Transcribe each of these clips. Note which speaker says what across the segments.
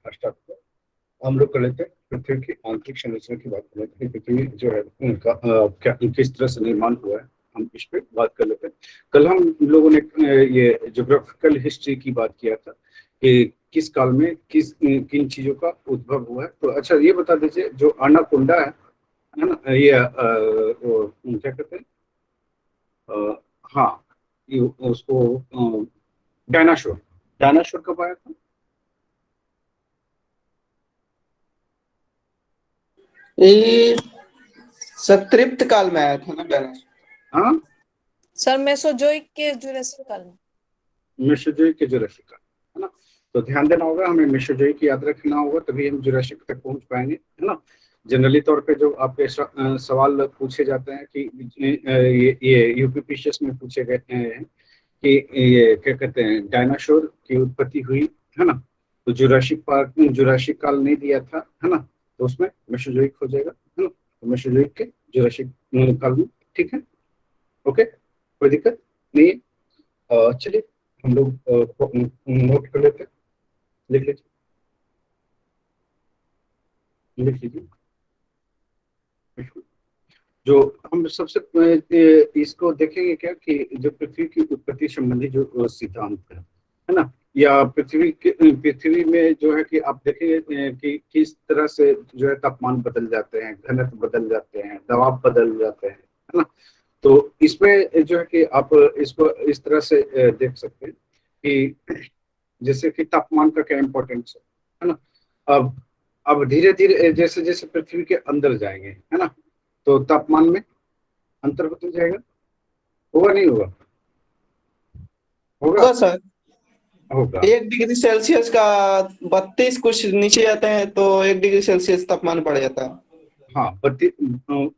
Speaker 1: Start हम लोग कर लेते हैं। पृथ्वी की आंतरिक संरचना की बात कर लेते हैं। पृथ्वी जो है उनका क्या किस तरह से निर्माण हुआ है, हम इस पे बात कर लेते हैं। कल हम लोगों ने ये ज्योग्राफिकल हिस्ट्री की बात किया था कि किस काल में किन चीजों का उद्भव हुआ है। तो अच्छा ये बता दीजिए, जो अनाकोंडा है ना, ये क्या कहते हैं, अ, हाँ, ये उसको डायनासोर, डायनासोर कब आया था?
Speaker 2: ये सतृप्त काल में आया था ना बैलेंस।
Speaker 1: हाँ,
Speaker 3: सर मेसोजोइक के जुरासिक काल में।
Speaker 1: मेसोजोइक के जुरासिक काल, है ना। तो ध्यान देना होगा, हमें मेसोजोइक याद रखना होगा, तभी हम जुरासिक तक पहुंच पाएंगे, है ना। जनरली तौर पे जो आपके सवाल पूछे जाते हैं कि ये यूपीपीसीएस में पूछे गए हैं कि ये क्या कहते हैं, डायनासोर की उत्पत्ति हुई, है ना। तो जुरासिक पार्क में जुरासिक काल नहीं दिया था, है ना, तो उसमें मेसोजोइक हो जाएगा, है ना। तो मेसोजोइक के जुरासिक काल में, ठीक है, ओके, कोई दिक्कत नहीं है। चलिए हम लोग नोट कर लेते हैं, लिख लीजिए, लिख लीजिए। जो हम सबसे इसको देखेंगे क्या कि जो पृथ्वी की उत्पत्ति संबंधी जो सिद्धांत है ना, या पृथ्वी में जो है कि आप देखेंगे कि किस तरह से जो है तापमान बदल जाते हैं, घनत्व बदल जाते हैं, दबाव बदल जाते हैं, है ना। तो इसमें जो है कि आप इसको इस तरह से देख सकते हैं कि जैसे कि तापमान का क्या इम्पोर्टेंस है ना। अब अब धीरे धीरे जैसे जैसे पृथ्वी के अंदर जाएंगे, है ना, तो तापमान में अंतर होते जाएगा, होगा नहीं होगा? होगा,
Speaker 2: होगा सर।
Speaker 1: होगा।
Speaker 2: 1 डिग्री सेल्सियस का 32 कुछ नीचे जाते हैं तो 1 डिग्री सेल्सियस तापमान बढ़ जाता है।
Speaker 1: हाँ,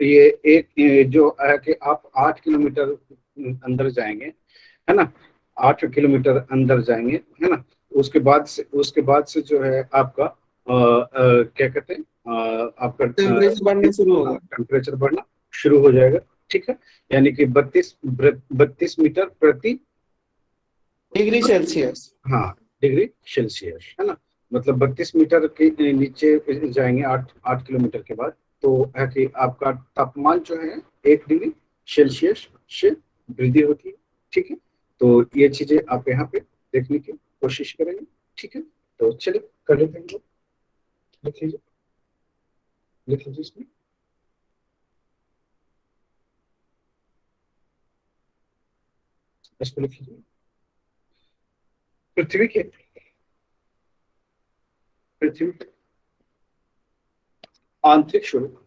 Speaker 1: ये एक ये जो है कि आप 8 किलोमीटर अंदर जाएंगे, है ना, 8 किलोमीटर अंदर जाएंगे, है ना। उसके बाद से जो है आपका क्या कहते हैं, आपका
Speaker 2: टेम्परेचर बढ़ना शुरू होगा।
Speaker 1: टेम्परेचर बढ़ना शुरू हो जाएगा, ठीक है। यानी कि 32 मीटर प्रति,
Speaker 2: डिग्री सेल्सियस।
Speaker 1: हाँ, डिग्री सेल्सियस, है ना। मतलब 32 मीटर के नीचे जाएंगे 8 8 किलोमीटर के बाद, तो है कि आपका तापमान जो है 1 डिग्री सेल्सियस से वृद्धि होती है, ठीक है। तो ये चीजें आप यहाँ पे देखने की कोशिश करेंगे, ठीक है। तो चलिए कर लेते हैं हम लोग। लिख लीजिए, लिख लीजिए इसमें। इसको लिख लीजिए। पृथ्वी के पृथ्वी के आंतरिक स्वरूप,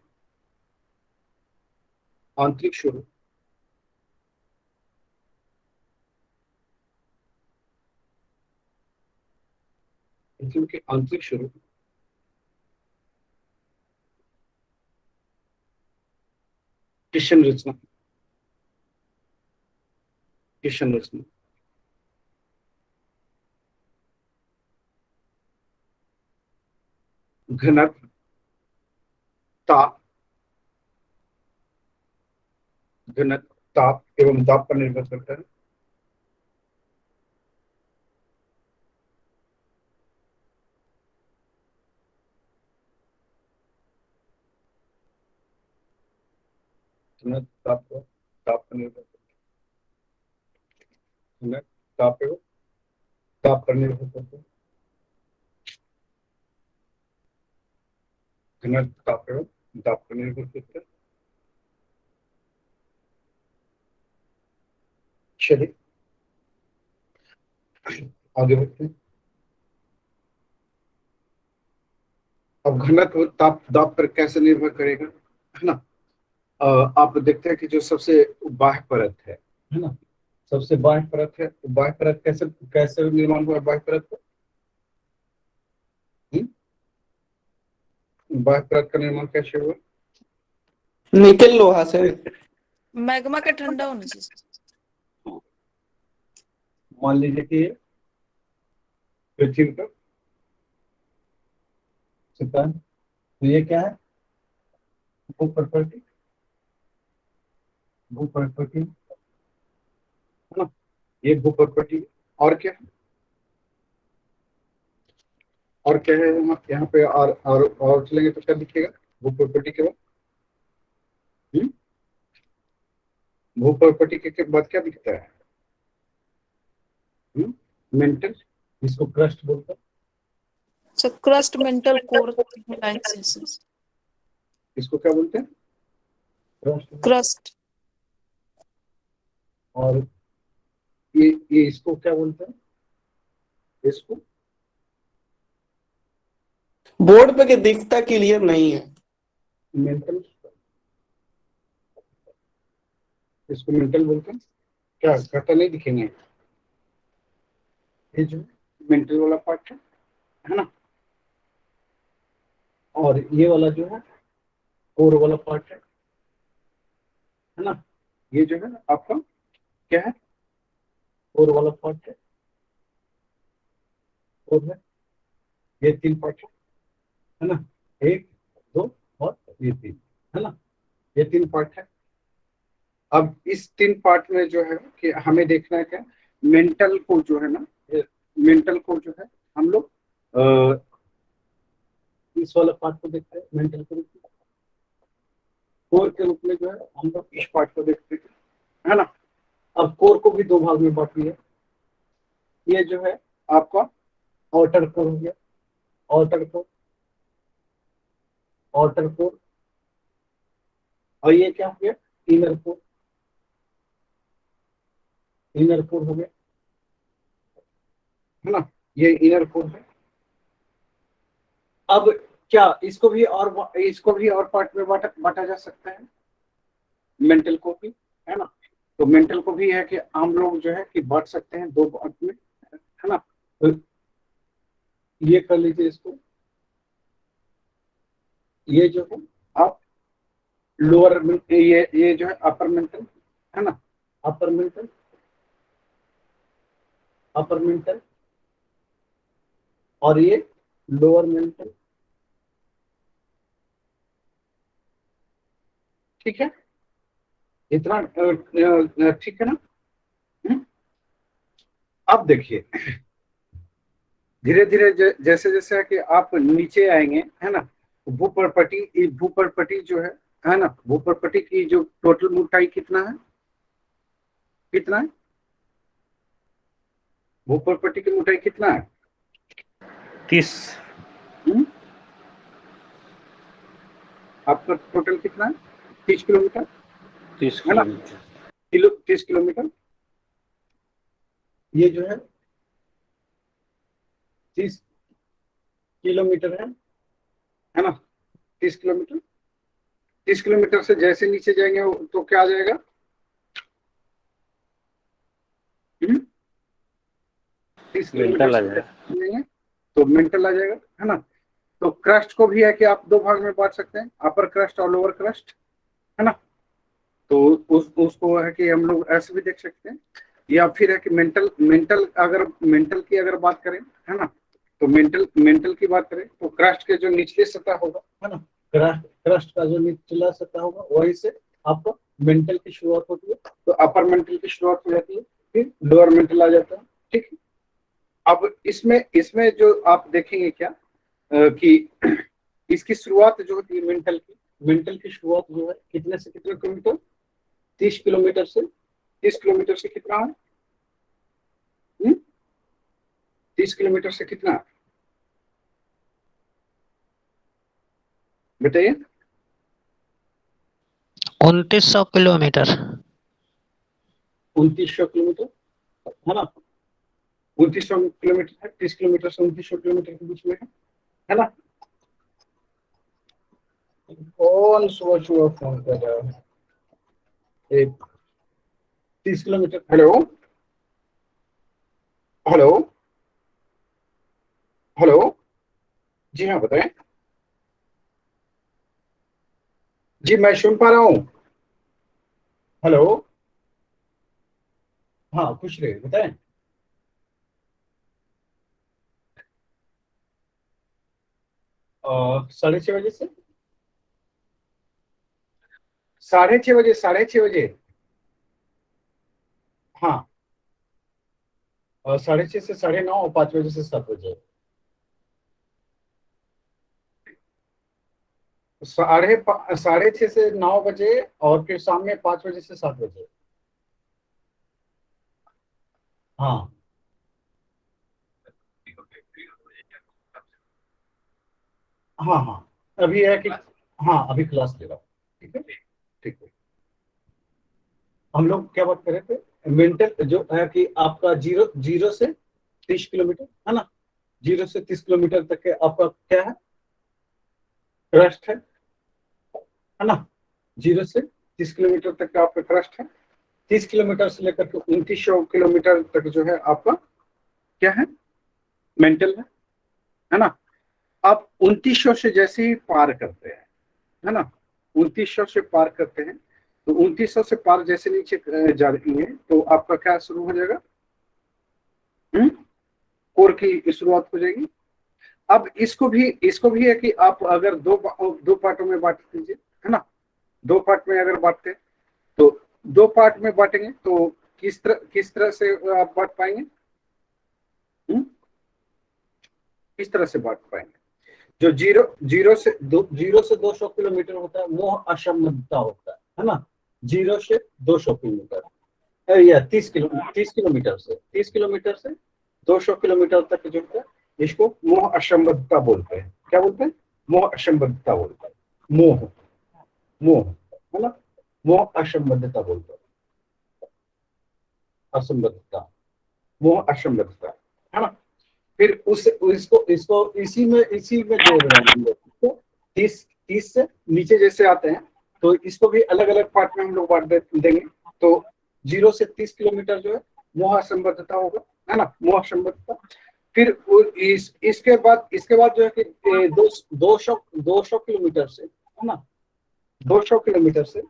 Speaker 1: आंतरिक स्वरूप, पृथ्वी के आंतरिक स्वरूप की संरचना, की संरचना, घनत्व, ताप, घनत्व, ताप एवं दाब पर निर्भर करता है। घनत्व, ताप पर निर्भर करता है, घनत्व, ताप एवं ताप पर निर्भर करता है, घनत्व, ताप एवं दाब पर निर्भर करता है। चलिए आगे बढ़ते हैं। अब घनत्व ताप दाब पर कैसे निर्भर करेगा, है ना। आप देखते हैं कि जो सबसे बाह्य परत है ना, सबसे बाह्य परत है, बाह्य परत कैसे कैसे निर्माण हुआ बाह्य परत का? बाह्य परत का निर्माण कैसे हुआ?
Speaker 2: निकेल लोहा से।
Speaker 3: मैग्मा का ठंडा होने से।
Speaker 1: मान लीजिए कि ये पृथ्वी का सतह है, तो ये क्या है? भू प्रकृति, भू प्रकृति, है ना, ये भू प्रकृति। और क्या है? और क्या है यहाँ पे, और चलेंगे तो क्या दिखेगा भू प्रॉपर्टी के बाद? हम्म? भू प्रॉपर्टी के बाद क्या दिखता है? मेंटल, इसको क्रस्ट बोलते हैं।
Speaker 3: Sir crust mantle core lines है सर।
Speaker 1: इसको क्या बोलते हैं? क्रस्ट।
Speaker 3: क्रस्ट
Speaker 1: और ये इसको क्या बोलते हैं? इसको
Speaker 2: बोर्ड पे के दिखता क्लियर नहीं है।
Speaker 1: मेंटल, इसको मेंटल बोलते हैं। क्या घटा नहीं दिखेंगे? ये जो मेंटल वाला पार्ट है ना, और ये वाला जो है कोर वाला पार्ट है ना, ये जो है आपका क्या है? कोर वाला पार्ट कोर है। ये तीन पार्ट है ना, एक, दो और ये तीन, है ना, ये तीन पार्ट है। अब इस तीन पार्ट में जो है कि हमें देखना है क्या, मेंटल को जो है ना, मेंटल को जो है हम लोग इस वाला पार्ट को देखते हैं मेंटल के रूप में, कोर के रूप में जो है हम लोग इस पार्ट को देखते हैं, है ना। अब कोर को भी दो भाग में बांटी है। ये जो है आपका आउटर कोर हो गया, आउटर कोर, आउटर कोर, और ये क्या हो गया? इनर कोर, इनर कोर हो गया, है ना, ये इनर कोर है। अब क्या इसको भी और पार्ट में बांटा जा सकता है, मेंटल को भी, है ना। तो मेंटल को भी है कि हम लोग जो है कि बांट सकते हैं दो पार्ट में, है ना। तो ये कर लीजिए इसको, ये जो है आप लोअर, ये जो है अपर मेंटल, है ना, अपर मेंटल, अपर मेंटल, और ये लोअर मेंटल, ठीक है, इतना ठीक है ना। हम्म? अब देखिए धीरे धीरे जैसे जैसे कि आप नीचे आएंगे, है ना, भूपर्पटी जो है ना, भूपर्पटी की जो टोटल मोटाई कितना है, कितना है भूपर्पटी की मोटाई कितना है?
Speaker 4: 30।
Speaker 1: हम्म? आपका टोटल कितना है? 30 किलोमीटर,
Speaker 4: 30
Speaker 1: है ना,
Speaker 4: किलोमीटर।
Speaker 1: 30 किलोमीटर। ये जो है 30 किलोमीटर है ना, 30 किलोमीटर। 30 किलोमीटर से जैसे नीचे जाएंगे तो क्या आ जाएगा? 30 किलोमीटर
Speaker 4: मेंटल आ
Speaker 1: से
Speaker 4: जाएगा।
Speaker 1: जाएंगे तो मेंटल आ जाएगा, है ना। तो क्रस्ट को भी है कि आप दो भाग में बांट सकते हैं, अपर क्रस्ट और लोअर क्रस्ट, है ना। तो उसको है कि हम लोग ऐसे भी देख सकते हैं, या फिर है कि मेंटल की अगर बात करें, है ना, तो मेंटल की बात करें तो क्रस्ट के जो निचले सतह होगा, है ना, क्रस्ट का जो निचला सतह होगा वहीं से आपको मेंटल की शुरुआत होती है। तो अपर मेंटल की शुरुआत हो जाती है, फिर लोअर मेंटल आ जाता है, ठीक है। अब इसमें इसमें जो आप देखेंगे क्या, कि इसकी शुरुआत जो होती है मेंटल की शुरुआत जो है कितने से कितने किलोमीटर? 30 किलोमीटर से, 30 किलोमीटर से कितना है? 30 किलोमीटर से कितना है? बताइए।
Speaker 5: 2900 किलोमीटर।
Speaker 1: 2900 किलोमीटर, है ना, 2900 किलोमीटर है, 30 किलोमीटर से 2900 किलोमीटर के बीच में है ना। कौन सुबह सुबह फोन कर रहा है? 30 किलोमीटर। हेलो, हेलो, हेलो, जी हाँ बताएं। जी मैं सुन पा रहा हूँ। हेलो, हाँ पूछ रहे बताएं। 6:30 बजे से 6:30 बजे, 6:30 बजे, हाँ, 6:30 से 9:30 और 5 बजे से 7 बजे। 6:30 से 9 बजे और फिर शाम में 5 बजे से 7 बजे। हाँ हाँ हाँ, अभी है कि हाँ अभी क्लास ले रहा हूँ। ठीक है ठीक है। हम लोग क्या बात कर रहे थे, मेंटल जो है कि आपका 0 से 30 किलोमीटर है ना, 0 से 30 किलोमीटर तक के आपका क्या है, क्रस्ट है ना। 0 से 30 किलोमीटर तक का आपका क्रस्ट है। 30 किलोमीटर से लेकर के 2900 किलोमीटर तक जो है आपका क्या है, मेंटल है ना। आप 2900 से जैसे ही पार करते हैं है ना, 2900 से पार करते हैं तो 2900 से पार जैसे नीचे जाएंगे तो आपका क्या शुरू हो जाएगा, कोर की शुरुआत हो जाएगी। अब इसको भी है कि आप अगर दो पार्टों में बांट दीजिए है ना, 2 पार्ट में अगर बांटते हैं तो 2 पार्ट में बांटेंगे तो किस तरह से आप बांट पाएंगे, किस तरह से बांट पाएंगे। जो 0 से 200 किलोमीटर होता है मोह असंबद्धता होता है ना। 0 से 200 किलोमीटर या 30 किलोमीटर से 200 किलोमीटर तक जो होता है इसको मोह असंबद्धता बोलते हैं। क्या बोलते हैं, मोह असंबद्धता बोलते हैं। मोह है ना, मोह असंबद्धता बोलते हैं, असंबद्धता, मोह असंबद्धता है ना। फिर इसको इसी में जोड़ रहे हैं हम लोग। तो 30 से नीचे जैसे आते हैं तो इसको भी अलग अलग पार्ट में हम लोग बांट देंगे। तो 0 से 30 किलोमीटर जो है मोह असंबद्धता होगा है ना, मोह असंबद्धता। फिर इसके बाद जो है कि 200 किलोमीटर से है ना, 200 किलोमीटर से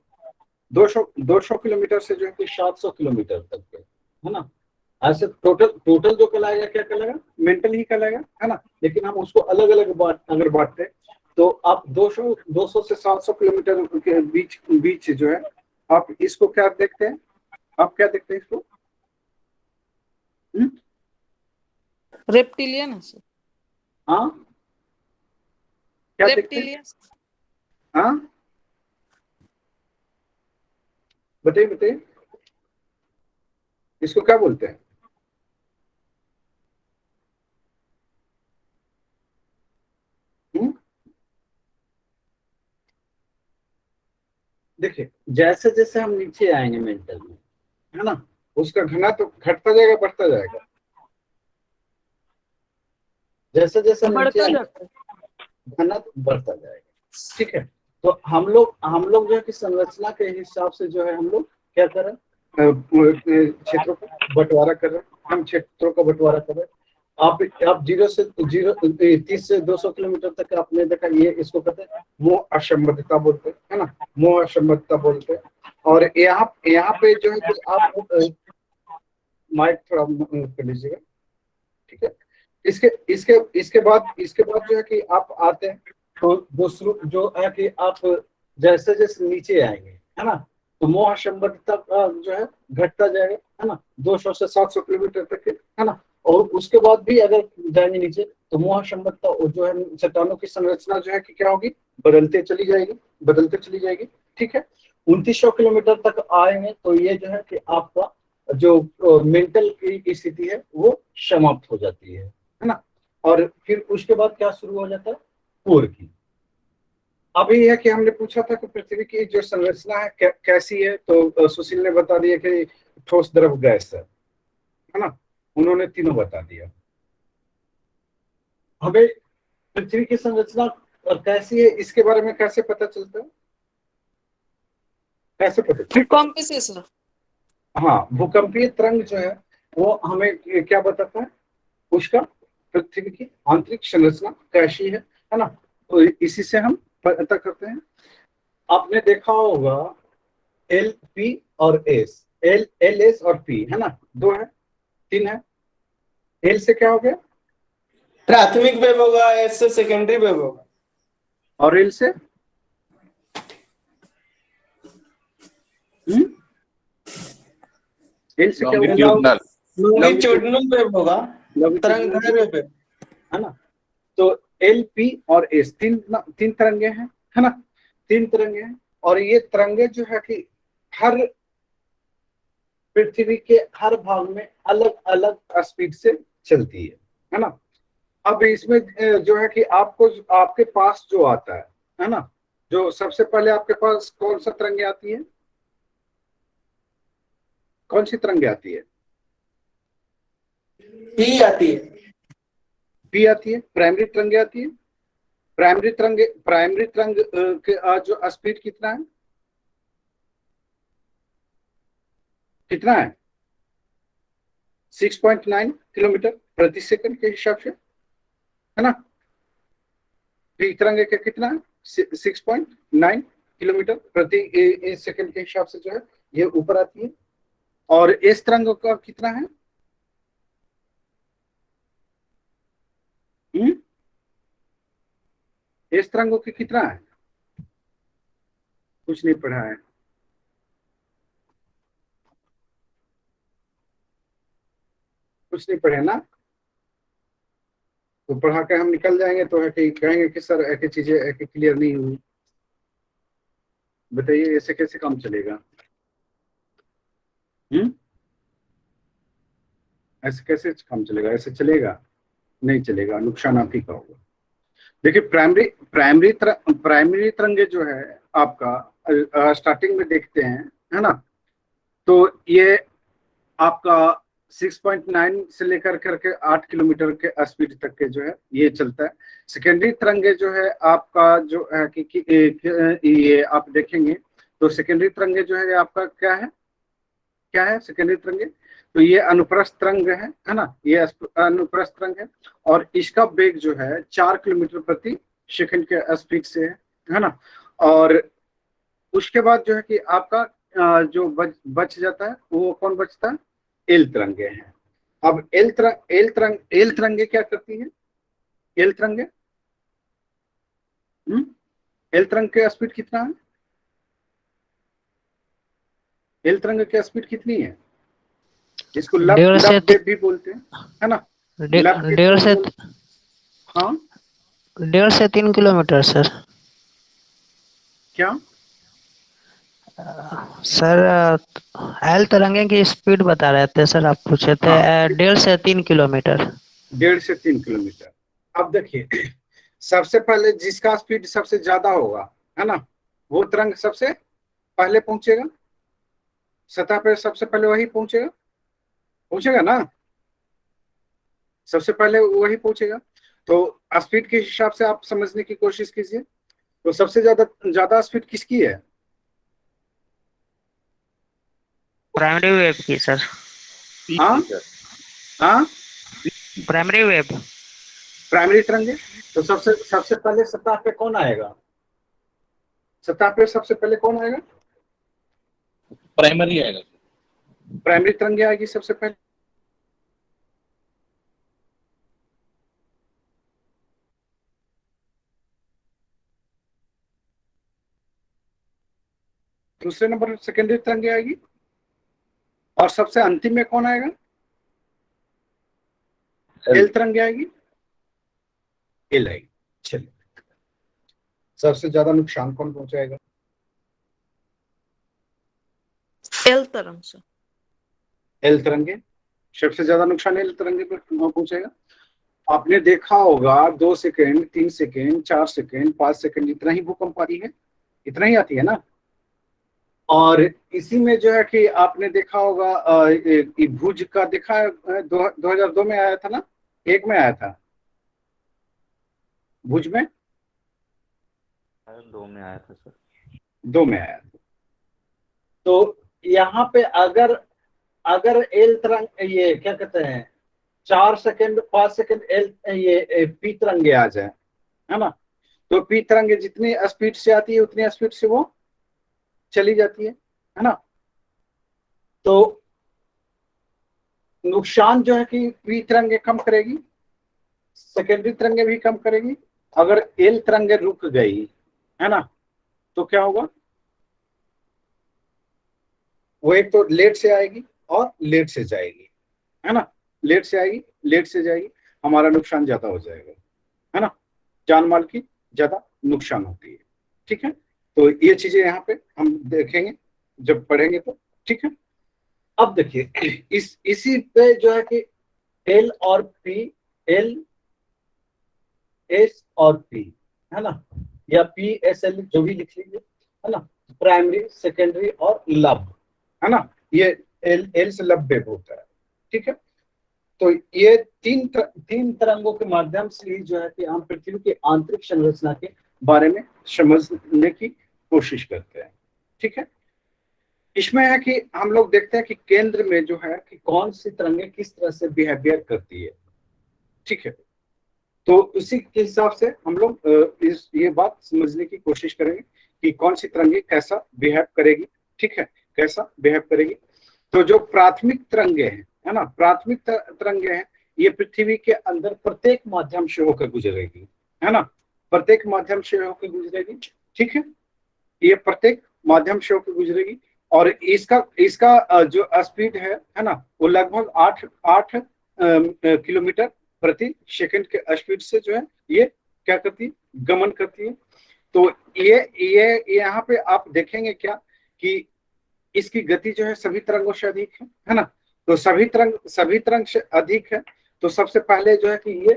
Speaker 1: 200 किलोमीटर से जो है कि 700 किलोमीटर तक के है ना। ऐसे टोटल जो कहलाएगा क्या कहलाएगा, मेंटल ही कहलाएगा है ना। लेकिन हम उसको अलग अलग अगर बांटते हैं तो आप 200 से 700 किलोमीटर के बीच जो है आप इसको क्या देखते हैं, आप क्या देखते हैं इसको,
Speaker 3: रेप्टिलियन है सर,
Speaker 1: हाँ क्या देखते हैं,
Speaker 3: रेप्टिलियन।
Speaker 1: हाँ बताइए इसको क्या बोलते हैं। देखिए जैसे जैसे हम नीचे आएंगे मेंटल में है ना, उसका घना तो घटता जाएगा बढ़ता जाएगा, जैसे जैसे नीचे
Speaker 3: बढ़ता
Speaker 1: आएंगे
Speaker 3: जाता है।
Speaker 1: घना तो बढ़ता जाएगा। ठीक है, तो हम लोग जो है कि संरचना के हिसाब से जो है हम लोग क्या कर रहे हैं, क्षेत्रों का बंटवारा कर रहे हैं, हम क्षेत्रों का बंटवारा कर रहे हैं। आप 30 से 200 किलोमीटर तक आपने देखा, ये इसको कहते हैं मोह असंबद्धता बोलते हैं है ना, मोह असंबद्धता बोलते हैं। और यहाँ पे जो है कि आप माइक थोड़ा कर लीजिएगा। ठीक है, इसके बाद जो है कि आप आते हैं तो दूसरों जो है कि आप जैसे जैसे नीचे आएंगे है ना तो मोह असंबद्धता का जो है घटता जाएगा है ना, 200 से 700 किलोमीटर तक के है ना। और उसके बाद भी अगर जाएंगे नीचे तो मोह असंबद्धता जो है चट्टानों की संरचना जो है कि क्या होगी, बदलते चली जाएगी। ठीक है, 2900 किलोमीटर तक आएंगे तो ये जो है कि आपका जो मेंटल की स्थिति है वो समाप्त हो जाती है ना। और फिर उसके बाद क्या शुरू हो जाता है, कोर की। अभी है कि हमने पूछा था कि पृथ्वी की जो संरचना है कैसी है, तो सुशील ने बता दिया कि ठोस द्रव गैस है ना, उन्होंने तीनों बता दिया। हमें पृथ्वी की संरचना कैसी है इसके बारे में कैसे पता चलता है, कैसे पता चलता है?
Speaker 3: भूकंप से सर,
Speaker 1: हाँ, भूकंपीय तरंग जो है वो हमें क्या बताता है, उसका पृथ्वी की आंतरिक संरचना कैसी है ना। तो इसी से हम पता करते हैं। आपने देखा होगा एल पी और एस, एल एस और पी है ना, 2 है 3 है। एल से क्या हो गया,
Speaker 2: प्राथमिक वेव होगा, एस से सेकेंडरी वेव होगा,
Speaker 1: और एल से एल से क्या होगा,
Speaker 2: लॉन्गिट्यूडिनल वेव होगा, तरंगदैर्घ्य वेव
Speaker 1: है ना। तो एल पी और एस तीन तरंगे हैं है ना, 3 तरंगे हैं। और ये तरंगे जो है कि हर पृथ्वी के हर भाग में अलग अलग स्पीड से चलती है ना। अब इसमें जो है कि आपको आपके पास जो आता है ना, जो सबसे पहले आपके पास कौन सा तरंगे आती है, कौन सी तरंगे आती है?
Speaker 2: पी आती है।
Speaker 1: पी आती है, प्राइमरी तरंगे आती है। प्राइमरी तरंग के जो स्पीड कितना है, कितना है? 6.9 किलोमीटर प्रति सेकंड के हिसाब से, है ना। पी तरंगे का कितना है? 6.9 किलोमीटर प्रति सेकंड के हिसाब से जो है ये ऊपर आती है। और एस तरंग का कितना है? एस तरंगों की कितना है? कुछ नहीं पढ़ा है। कुछ नहीं पढ़े ना, तो पढ़ा के हम निकल जाएंगे तो है कि कहेंगे कि सर ऐसी चीजें ऐसे क्लियर नहीं हुई। बताइए ऐसे कैसे काम चलेगा? ऐसे कैसे काम चलेगा? ऐसे चलेगा नहीं चलेगा, नुकसान आप ही का होगा। देखिए प्राइमरी तरंगे जो है आपका स्टार्टिंग में देखते हैं, है ना, तो ये आपका 6.9 से लेकर करके 8 किलोमीटर के स्पीड तक के जो है ये चलता है। सेकेंडरी तरंगे जो है आपका जो है ये आप देखेंगे तो सेकेंडरी तरंगे जो है आपका क्या है, क्या है सेकेंडरी तरंगे? तो ये अनुप्रस्थ तरंग है ना, ये अनुप्रस्थ तरंग है। और इसका वेग जो है 4 किलोमीटर प्रति सेकंड के स्पीड से है ना। और उसके बाद जो है कि आपका जो बच जाता है वो कौन बचता है? एल तरंगे हैं। अब एल तरंगे क्या करती है? एल तरंगे एल तरंग के स्पीड कितना है? एल तरंग की स्पीड कितनी है? इसको लब वेव भी बोलते हैं, है ना।
Speaker 5: डेढ़ से
Speaker 1: हाँ
Speaker 5: 1.5 से 3 किलोमीटर सर।
Speaker 1: क्या
Speaker 5: सर एल तरंगे की स्पीड बता रहे थे सर, आप पूछे थे।
Speaker 1: हाँ
Speaker 5: 1.5 से 3 किलोमीटर।
Speaker 1: 1.5 से 3 किलोमीटर। अब देखिए सबसे पहले जिसका स्पीड सबसे ज्यादा होगा, है ना, वो तरंग सबसे पहले पहुंचेगा सतह पे, सबसे पहले वही पहुंचेगा, पहुंचेगा ना, सबसे पहले वही पहुंचेगा। तो स्पीड के हिसाब से आप समझने की कोशिश कीजिए, तो सबसे ज्यादा ज्यादा स्पीड किसकी है?
Speaker 5: प्राइमरी वेव की सर।
Speaker 1: हाँ हाँ
Speaker 5: प्राइमरी वेव।
Speaker 1: प्राइमरी तरंगे। तो सबसे सबसे पहले सतह पे कौन आएगा? सतह पे सबसे पहले कौन आएगा?
Speaker 6: प्राइमरी आएगा।
Speaker 1: प्राइमरी तरंगे आएगी सबसे पहले। दूसरे नंबर पर सेकेंडरी तरंगे आएगी। और सबसे अंतिम में कौन आएगा? एल तरंगे आएगी। एल आएगी। चलिए सबसे ज्यादा नुकसान कौन पहुंचाएगा?
Speaker 3: एल तरंग से।
Speaker 1: एल तरंगे। सबसे ज्यादा नुकसान एल तरंगे पर पहुंचेगा। आपने देखा होगा 2 सेकेंड 3 सेकेंड 4 सेकेंड 5 सेकेंड इतना ही भूकंप आती है, इतना ही आती है ना। और इसी में जो है कि आपने देखा होगा भुज का देखा है, 2002 में आया था ना, 1 में आया था भुज में,
Speaker 4: 2 में आया था सर।
Speaker 1: 2 में आया था। तो यहाँ पे अगर अगर एल तरंग ये क्या कहते हैं 4 सेकेंड 5 सेकेंड एल ये पी तरंगे आ जाए, है ना, तो पी तरंगे जितनी स्पीड से आती है उतनी स्पीड से वो चली जाती है ना। तो नुकसान जो है कि पी तरंगे कम करेगी, सेकेंडरी तरंगे भी कम करेगी। अगर एल तरंगे रुक गई, है ना, तो क्या होगा? वो एक तो लेट से आएगी और लेट से जाएगी, है ना, लेट से आएगी लेट से जाएगी, हमारा नुकसान ज्यादा हो जाएगा, है ना, जान माल की ज्यादा नुकसान होती है। ठीक है, तो ये चीजें यहाँ पे हम देखेंगे जब पढ़ेंगे तो। ठीक है, अब देखिए इसी पे जो है कि एल और पी, एल एस और पी, है ना, या पी एस एल जो भी लिख लीजिए, है ना, प्राइमरी सेकेंडरी और लब, है ना, ये एल एल से लब वेव होता है। ठीक है, तो ये तीन तरंगों के माध्यम से ही जो है कि हम पृथ्वी की आंतरिक संरचना के बारे में समझने की कोशिश करते हैं। ठीक है, इसमें है कि हम लोग देखते हैं कि केंद्र में जो है कि कौन सी तरंगे किस तरह से बिहेवियर करती है। ठीक है, तो उसी के हिसाब से हम लोग इस ये बात समझने की कोशिश करेंगे कि कौन सी तरंगे कैसा बिहेव करेगी। ठीक है, कैसा बिहेव करेगी। तो जो प्राथमिक तरंगे हैं, है ना, प्राथमिक तरंगे हैं, ये पृथ्वी के अंदर प्रत्येक माध्यम से होकर गुजरेगी, है ना, प्रत्येक माध्यम से होकर गुजरेगी। ठीक है, ये प्रत्येक माध्यम से होकर गुजरेगी और इसका इसका जो स्पीड है ना, वो लगभग 8 किलोमीटर प्रति सेकंड के स्पीड से जो है ये क्या करती है, गमन करती है। तो ये यहाँ पे आप देखेंगे क्या कि इसकी गति जो है सभी तरंगों से अधिक है ना, तो सभी तरंग से अधिक है। तो सबसे पहले जो है कि ये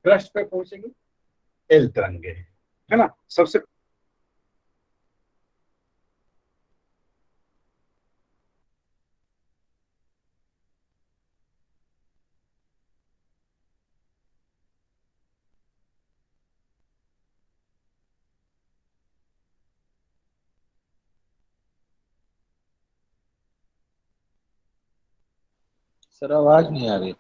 Speaker 1: क्रस्ट पे पहुंचेगी, एल तरंगे, है ना, सबसे
Speaker 6: सर आवाज नहीं आ रही।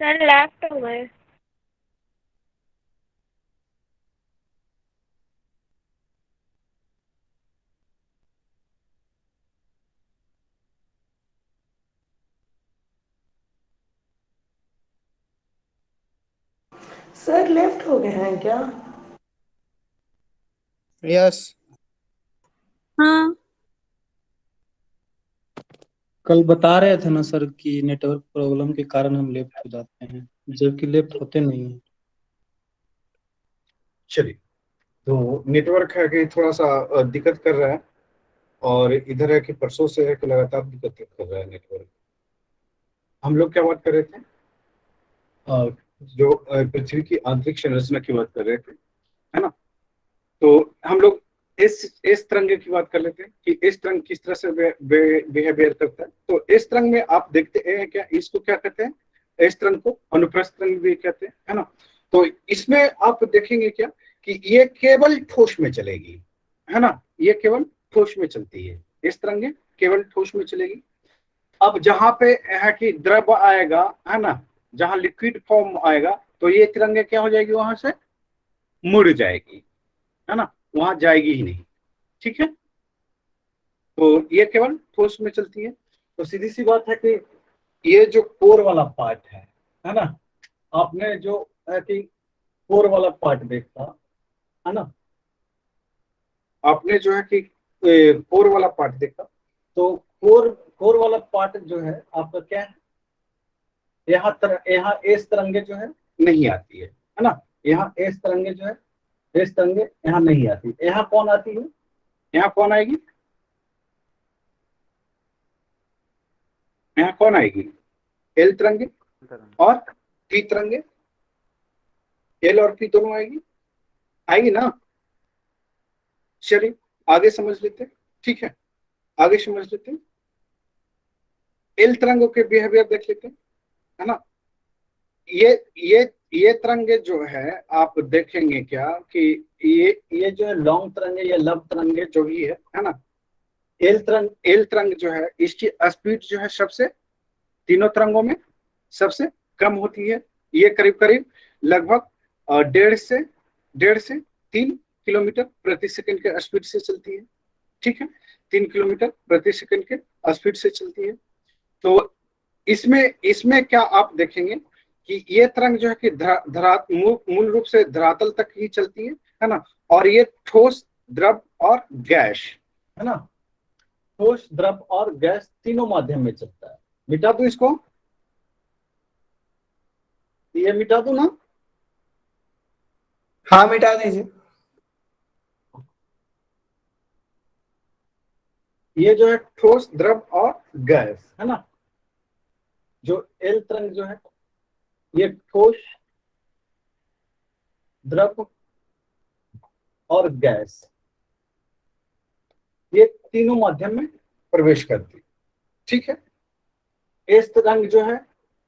Speaker 7: सर लेफ्ट हो गए।
Speaker 8: सर लेफ्ट हो गए हैं क्या?
Speaker 2: यस।
Speaker 3: हाँ।
Speaker 9: कल बता रहे थे ना सर कि नेटवर्क प्रॉब्लम के कारण हम लेफ्ट हो जाते हैं, जबकि लेफ्ट होते नहीं हैं।
Speaker 1: चलिए, तो नेटवर्क है कि थोड़ा सा दिक्कत कर रहा है और इधर है कि परसों से है कि लगातार दिक्कत कर रहा है नेटवर्क। हम लोग क्या बात कर रहे थे, जो पृथ्वी की आंतरिक संरचना की बात कर रहे थे, है ना, तो हम लोग इस तरंगे की बात कर लेते हैं कि इस तरंग किस तरह से बिहेवियर करता है। तो इस तरंग में आप देखते हैं क्या, इसको क्या कहते हैं, इस तरंग को अनुप्रस्थ तरंग भी कहते हैं, है ना। तो इसमें आप देखेंगे क्या कि ये केवल ठोस में चलेगी, है ना, ये केवल ठोस में चलती है, इस तरंगे केवल ठोस में चलेगी। अब जहां पे है कि द्रव आएगा, है ना, जहां लिक्विड फॉर्म आएगा, तो ये तिरंगे क्या हो जाएगी, वहां से मुड़ जाएगी, है ना, वहां जाएगी ही नहीं। ठीक है, तो ये केवल ठोस में चलती है। तो सीधी सी बात है कि ये जो कोर वाला पार्ट है ना, आपने जो है कि कोर वाला पार्ट देखा, है ना, आपने जो है कि कोर वाला पार्ट देखा, तो कोर वाला पार्ट जो है आपका क्या है, यहाँ एस तरंगे जो है नहीं आती है ना, यहाँ एस तरंगे जो है, एस तरंगे यहाँ नहीं आती। यहाँ कौन आती है, यहाँ कौन आएगी, यहाँ कौन आएगी, एल तरंगे और पी तरंगे, एल और पी दोनों आएगी, आएगी ना। चलिए आगे समझ लेते हैं। ठीक है, आगे समझ लेते हैं, एल तरंगों के बिहेवियर देख लेते हैं, है ना। ये ये तरंगे जो है आप देखेंगे क्या कि ये जो है लॉन्ग तरंगे या लंब तरंगे जो भी है ना, एल तरंग जो है इसकी स्पीड जो है सबसे तीनों तरंगों में सबसे कम होती है। ये करीब करीब लगभग 1.5 से 3 किलोमीटर प्रति सेकंड के स्पीड से चलती है। ठीक है, 3 किलोमीटर प्रति सेकंड के स्पीड से चलती है। तो इसमें क्या आप देखेंगे कि ये तरंग जो है कि मूल रूप से धरातल तक ही चलती है ना, और ये ठोस, द्रव और गैस, है ना, ठोस, द्रव और गैस तीनों माध्यम में चलता है। मिटा दूं इसको, ये मिटा दूं ना?
Speaker 2: हाँ मिटा दीजिए।
Speaker 1: ये जो है ठोस, द्रव और गैस, है ना। जो एल तरंग जो है ये ठोस, द्रव और गैस, ये तीनों माध्यम में प्रवेश करती है। ठीक है, एस तरंग जो है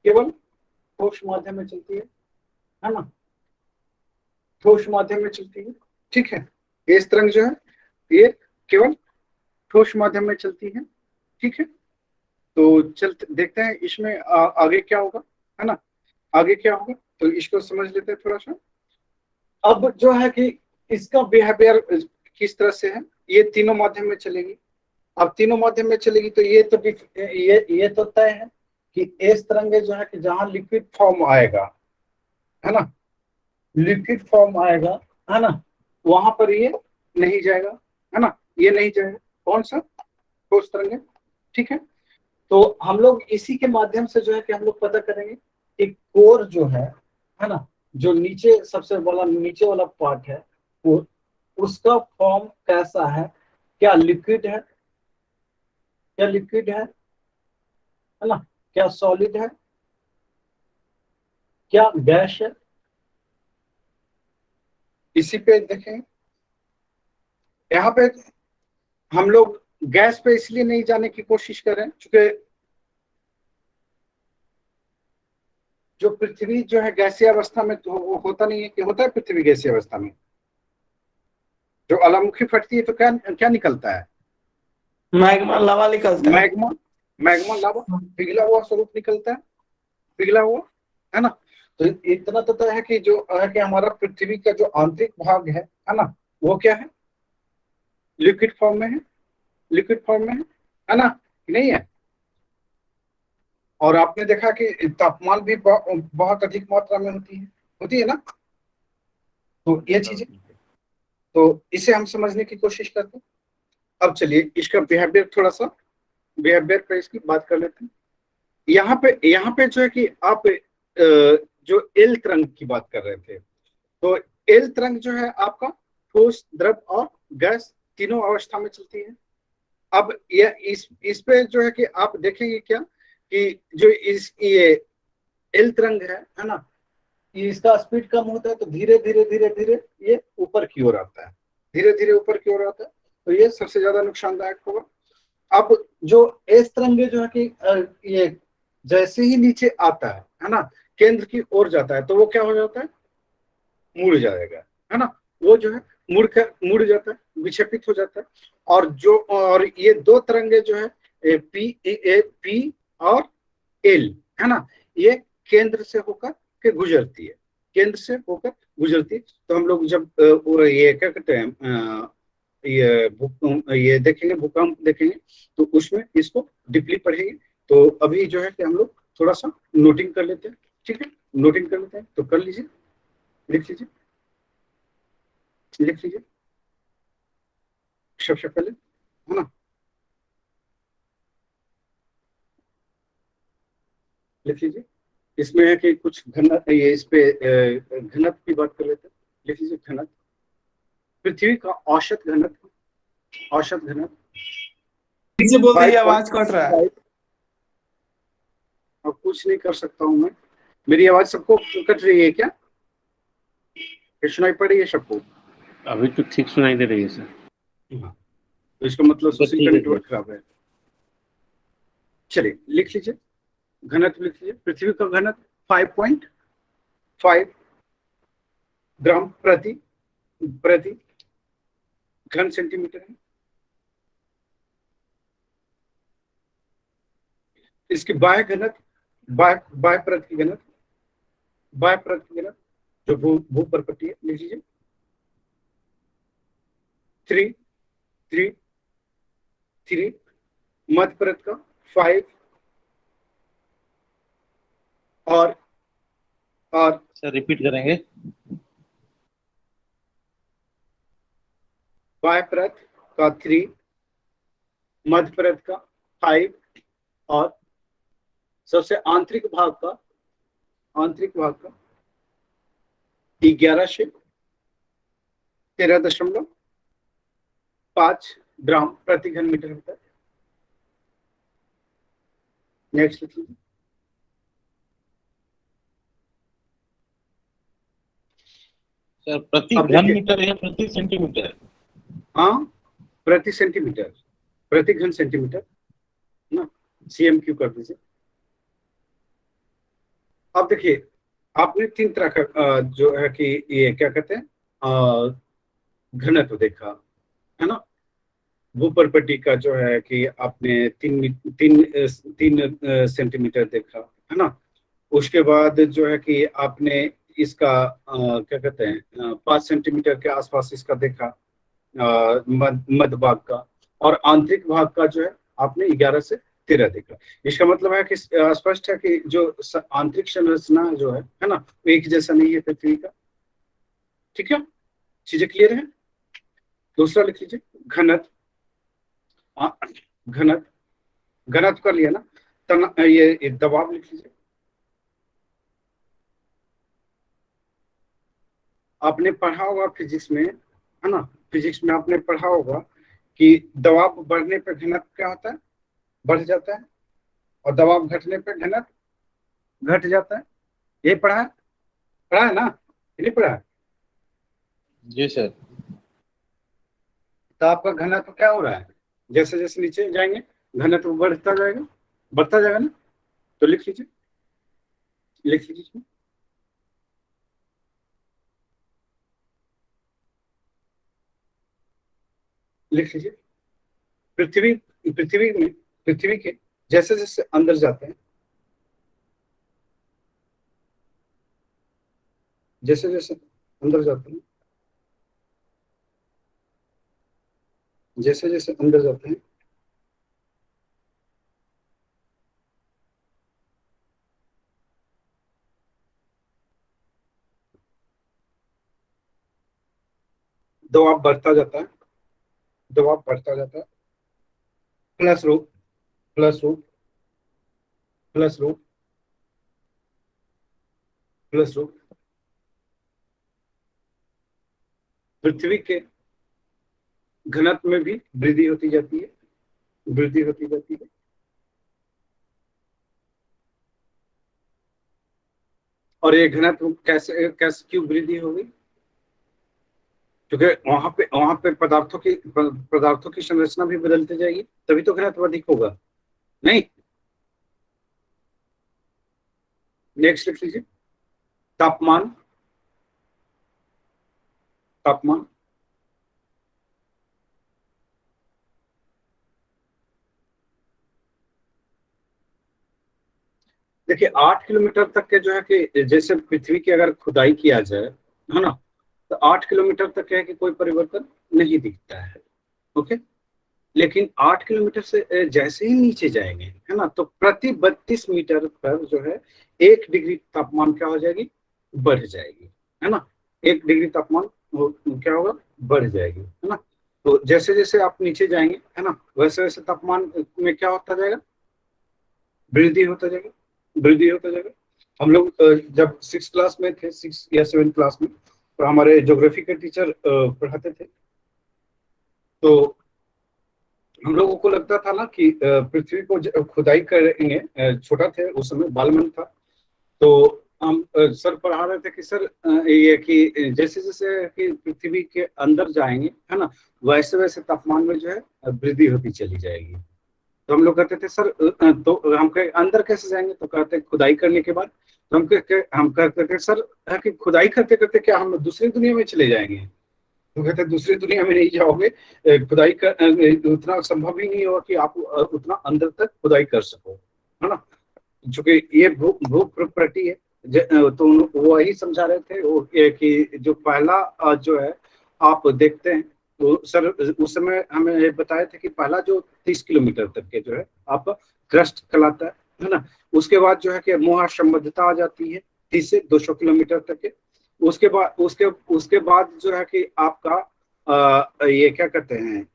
Speaker 1: केवल ठोस माध्यम में चलती है ना, ठोस माध्यम में चलती है। ठीक है, एस तरंग जो है ये केवल ठोस माध्यम में चलती है। ठीक है, तो चलते देखते हैं इसमें आगे क्या होगा, है ना, आगे क्या होगा, तो इसको समझ लेते हैं थोड़ा सा। अब जो है कि इसका बिहेवियर किस तरह से है, ये तीनों माध्यम में चलेगी। अब तीनों माध्यम में चलेगी तो ये तो तय है कि एस तरंगे जो है कि जहां लिक्विड फॉर्म आएगा, है ना, लिक्विड फॉर्म आएगा, है ना, वहां पर ये नहीं जाएगा, है ना, ये नहीं जाएगा। कौन सा? ठोस तरंगे। ठीक है, तो हम लोग इसी के माध्यम से जो है कि हम लोग पता करेंगे कि कोर जो है ना, जो नीचे सबसे वाला नीचे वाला पार्ट है वो उसका फॉर्म कैसा है, क्या लिक्विड है, क्या लिक्विड है ना, क्या सॉलिड है, क्या गैस है, इसी पे देखें। यहाँ पे हम लोग गैस पे इसलिए नहीं जाने की कोशिश करें क्योंकि जो पृथ्वी जो है गैसीय अवस्था में तो होता नहीं है कि होता है पृथ्वी गैसीय अवस्था में। जो ज्वालामुखी फटती है तो क्या क्या निकलता है?
Speaker 2: मैग्मा लावा निकलता है।
Speaker 1: मैग्मा लावा, पिघला हुआ स्वरूप निकलता है, पिघला हुआ, है ना। तो इतना तो तय है कि जो है कि हमारा पृथ्वी का जो आंतरिक भाग है ना, वो क्या है, लिक्विड फॉर्म में है, लिक्विड फॉर्म में है ना, नहीं है। और आपने देखा कि तापमान भी बहुत अधिक मात्रा में होती है ना। तो ये चीजें, तो इसे हम समझने की कोशिश करते हैं। अब चलिए इसका बिहेवियर थोड़ा सा, बिहेवियर पे इसकी बात कर लेते हैं। यहाँ पे जो है कि आप जो एल तरंग की बात कर रहे थे, तो एल तरंग जो है आपका ठोस, द्रव और गैस तीनों अवस्था में चलती है। अब इस पे जो है कि आप देखेंगे क्या कि जो ये एल तरंग है ना, इसका स्पीड कम होता है तो धीरे धीरे धीरे धीरे ये ऊपर की ओर आता है, धीरे धीरे ऊपर की ओर आता है, तो ये सबसे ज्यादा नुकसानदायक होगा। अब जो एस तरंगे जो है कि ये जैसे ही नीचे आता है ना, केंद्र की ओर जाता है तो वो क्या हो जाता है, मुड़ जाएगा, है ना, वो जो है मुड़ जाता है, विक्षेपित हो जाता है। और ये दो तरंगे जो है पी और एल, है ना, ये केंद्र से होकर के गुजरती है, केंद्र से होकर गुजरती है। तो हम लोग जब ये क्या कहते हैं ये देखेंगे, भूकंप देखेंगे तो उसमें इसको डीपली पढ़ेंगे। तो अभी जो है कि हम लोग थोड़ा सा नोटिंग कर लेते हैं। ठीक है, नोटिंग कर लेते हैं, तो कर लीजिए, लिख लीजिए, लिख लीजिए सबसे पहले, है ना, लिख लीजिए। इसमें है कि कुछ घनत्व, ये इस पे घनत्व की बात कर लेते हैं। लिख लीजिए घनत्व, पृथ्वी का औसत घनत्व, औसत घनत्व।
Speaker 2: पीछे बोल दीजिए, आवाज कट रहा है।
Speaker 1: अब कुछ नहीं कर सकता हूं मैं, मेरी आवाज सबको कट रही है क्या? सुनाई पड़ रही है सबको?
Speaker 4: अभी तो ठीक सुनाई दे रही है सर।
Speaker 1: तो इसका मतलब
Speaker 4: तो
Speaker 1: सोशल
Speaker 4: ठीक है
Speaker 1: नेटवर्क खराब है। चलिए लिख लीजिए, घनत्व लिख लीजिए। पृथ्वी का घनत्व 5 ग्राम प्रति घन सेंटीमीटर है। इसकी बाह्य घनत्व बाह्य परत की घनत्व जो भूपर्पटीय है, लिख लीजिए 3 मध्य परत का 5 और
Speaker 6: सर रिपीट करेंगे।
Speaker 1: बाह्य परत का 3, मध्य परत का 5 और सबसे आंतरिक भाग का 11 से 13.5 ग्राम प्रति घन मीटर होता है। नेक्स्ट लिख लीजिए।
Speaker 6: सर प्रति
Speaker 1: अब
Speaker 6: घन
Speaker 1: देखिए।
Speaker 6: मीटर या प्रति सेंटीमीटर?
Speaker 1: हाँ, प्रति सेंटीमीटर, प्रति घन सेंटीमीटर ना, CMQ कर दीजिए। अब देखिए, आपने 3 तरह का जो है कि ये क्या कहते हैं घनत्व देखा है ना। भूपर्पटी का जो है कि आपने 3 सेंटीमीटर देखा है ना। उसके बाद जो है कि आपने इसका क्या कहते हैं 5 सेंटीमीटर के आसपास इसका देखा मध्य भाग का, और आंतरिक भाग का जो है आपने 11 से 13 देखा। इसका मतलब है कि स्पष्ट है कि जो आंतरिक संरचना जो है ना, वो एक जैसा नहीं है पृथ्वी का। ठीक है, चीजें क्लियर है। दूसरा लिख लीजिए घनत्व। घनत्व कर लिया ना, ये दबाव लिख लीजिए। आपने पढ़ा होगा फिजिक्स में, है ना, फिजिक्स में आपने पढ़ा होगा कि दबाव बढ़ने पर घनत्व क्या होता है, बढ़ जाता है, और दबाव घटने पर घनत्व घट जाता है। ये पढ़ा है ना, नहीं पढ़ा है?
Speaker 6: जी सर।
Speaker 1: तो आपका घनत्व क्या हो रहा है, जैसे जैसे नीचे जाएंगे घनत्व बढ़ता जाएगा ना। तो लिख लीजिए इसमें। लिख लीजिए पृथ्वी के जैसे जैसे अंदर जाते हैं, जैसे जैसे अंदर जाते हैं, दबाव बढ़ता जाता है, प्लस रूप पृथ्वी के घनत्व में भी वृद्धि होती जाती है। और ये घनत्व कैसे क्यों वृद्धि होगी? क्योंकि वहां पे पदार्थों की संरचना भी बदलती जाएगी, तभी तो घनत्व अधिक होगा। नहीं, नेक्स्ट लिख लीजिए तापमान। देखिए 8 किलोमीटर तक के जो है कि जैसे पृथ्वी की अगर खुदाई किया जाए, है ना, तो 8 किलोमीटर तक है कि कोई परिवर्तन नहीं दिखता है। ओके, लेकिन 8 किलोमीटर से जैसे ही नीचे जाएंगे, है ना, तो प्रति 32 मीटर पर जो है 1 डिग्री तापमान क्या हो जाएगी, बढ़ जाएगी, है ना। 1 डिग्री तापमान क्या होगा, बढ़ जाएगी, है ना। तो जैसे जैसे आप नीचे जाएंगे, है ना, वैसे वैसे तापमान में क्या होता जाएगा, वृद्धि होता जाएगा। हम लोग जब 6 क्लास में थे, 6 या 7 क्लास में, तो हमारे ज्योग्राफी के टीचर पढ़ाते थे, तो हम लोगों को लगता था ना कि पृथ्वी को खुदाई करेंगे, छोटा थे उस समय, बालमन था, तो हम सर पढ़ा रहे थे कि सर ये कि जैसे जैसे कि पृथ्वी के अंदर जाएंगे, है ना, वैसे वैसे तापमान में जो है वृद्धि होती चली जाएगी। तो हम लोग कहते थे सर तो हम कहे अंदर कैसे जाएंगे, तो कहते खुदाई करने के बाद। तो हम कहते थे सर कि खुदाई करते करते क्या हम दूसरी दुनिया में चले जाएंगे। तो कहते दूसरी दुनिया में नहीं जाओगे, खुदाई कर उतना संभव ही नहीं होगा कि आप उतना अंदर तक खुदाई कर सको, है ना। चूंकि ये भू प्रॉपर्टी है, तो वो वही समझा रहे थे वो कि जो पहला जो है आप देखते हैं, तो सर उस समय हमें बताया था कि पहला जो 30 किलोमीटर तक के जो है आप क्रस्ट कहलाता है ना। उसके बाद जो है कि महासंबद्धता आ जाती है 30 से 200 किलोमीटर तक के। उसके बाद जो है कि आपका ये क्या कहते हैं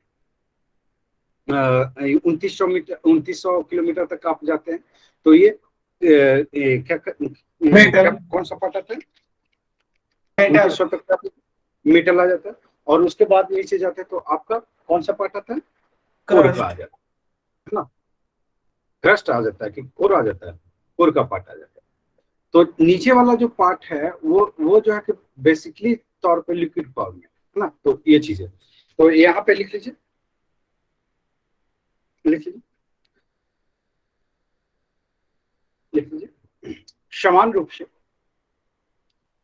Speaker 1: 2900 किलोमीटर तक आप जाते हैं। तो ये क्या कौन सा पार्ट आता है, 2900 तक मीटर आ जाता है। और उसके बाद नीचे जाते हैं तो आपका कौन सा पार्ट आता है, कोर का आ जाता है ना। क्रस्ट आ जाता है कि कोर आ जाता है, कोर का पार्ट आ जाता है। तो नीचे वाला जो पार्ट है वो जो है कि बेसिकली तौर पे लिक्विड फॉर्म में है ना। तो ये चीज है, तो यहाँ पे लिख लीजिए, लिख लीजिए, लिख लीजिए। समान रूप से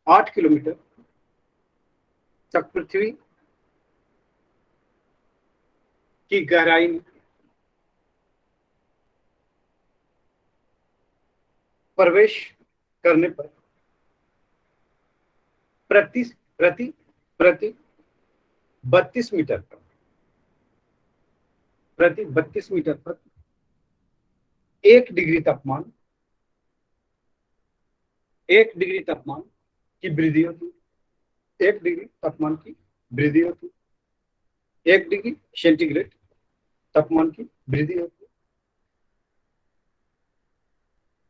Speaker 1: 8 किलोमीटर तक पृथ्वी की गहराई में प्रवेश करने पर प्रति प्रति प्रति 32 मीटर पर, प्रति 32 मीटर पर 1 डिग्री तापमान, 1 डिग्री तापमान की वृद्धि होती है, 1 डिग्री तापमान की वृद्धि होती है, 1 डिग्री सेंटीग्रेड तापमान की वृद्धि होती है,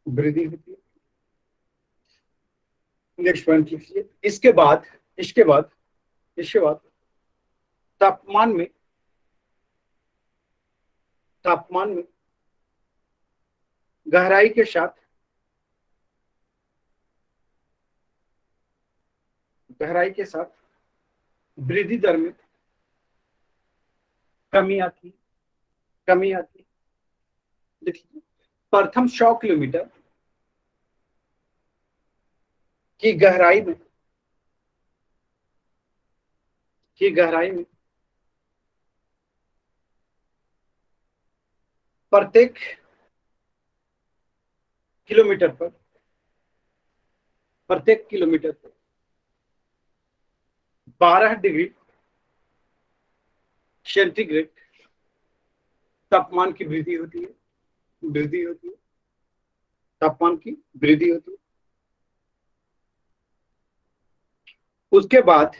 Speaker 1: वृद्धि होती है। नेक्स्ट पॉइंट लिखिए। इसके बाद तापमान में गहराई के साथ वृद्धि दर में कमी आती। देखिए प्रथम 100 किलोमीटर की गहराई में प्रत्येक किलोमीटर पर 12 डिग्री सेंटीग्रेड तापमान की वृद्धि होती है, तापमान की वृद्धि होती है। उसके बाद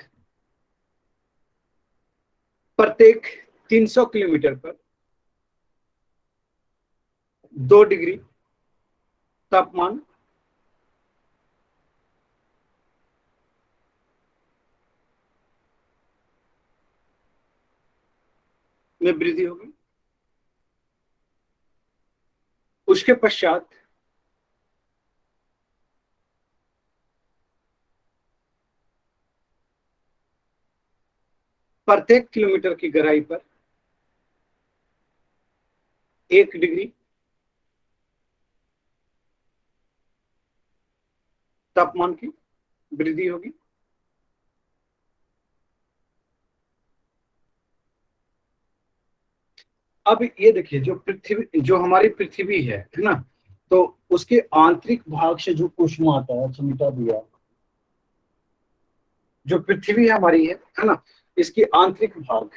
Speaker 1: प्रत्येक 300 किलोमीटर पर 2 डिग्री तापमान में वृद्धि होगी। उसके पश्चात प्रत्येक किलोमीटर की गहराई पर 1 डिग्री तापमान की वृद्धि होगी। अब ये देखिए जो हमारी पृथ्वी है ना, तो उसके आंतरिक भाग से जो ऊष्मा आता है, मिटा दिया, जो पृथ्वी हमारी है ना, इसकी आंतरिक भाग,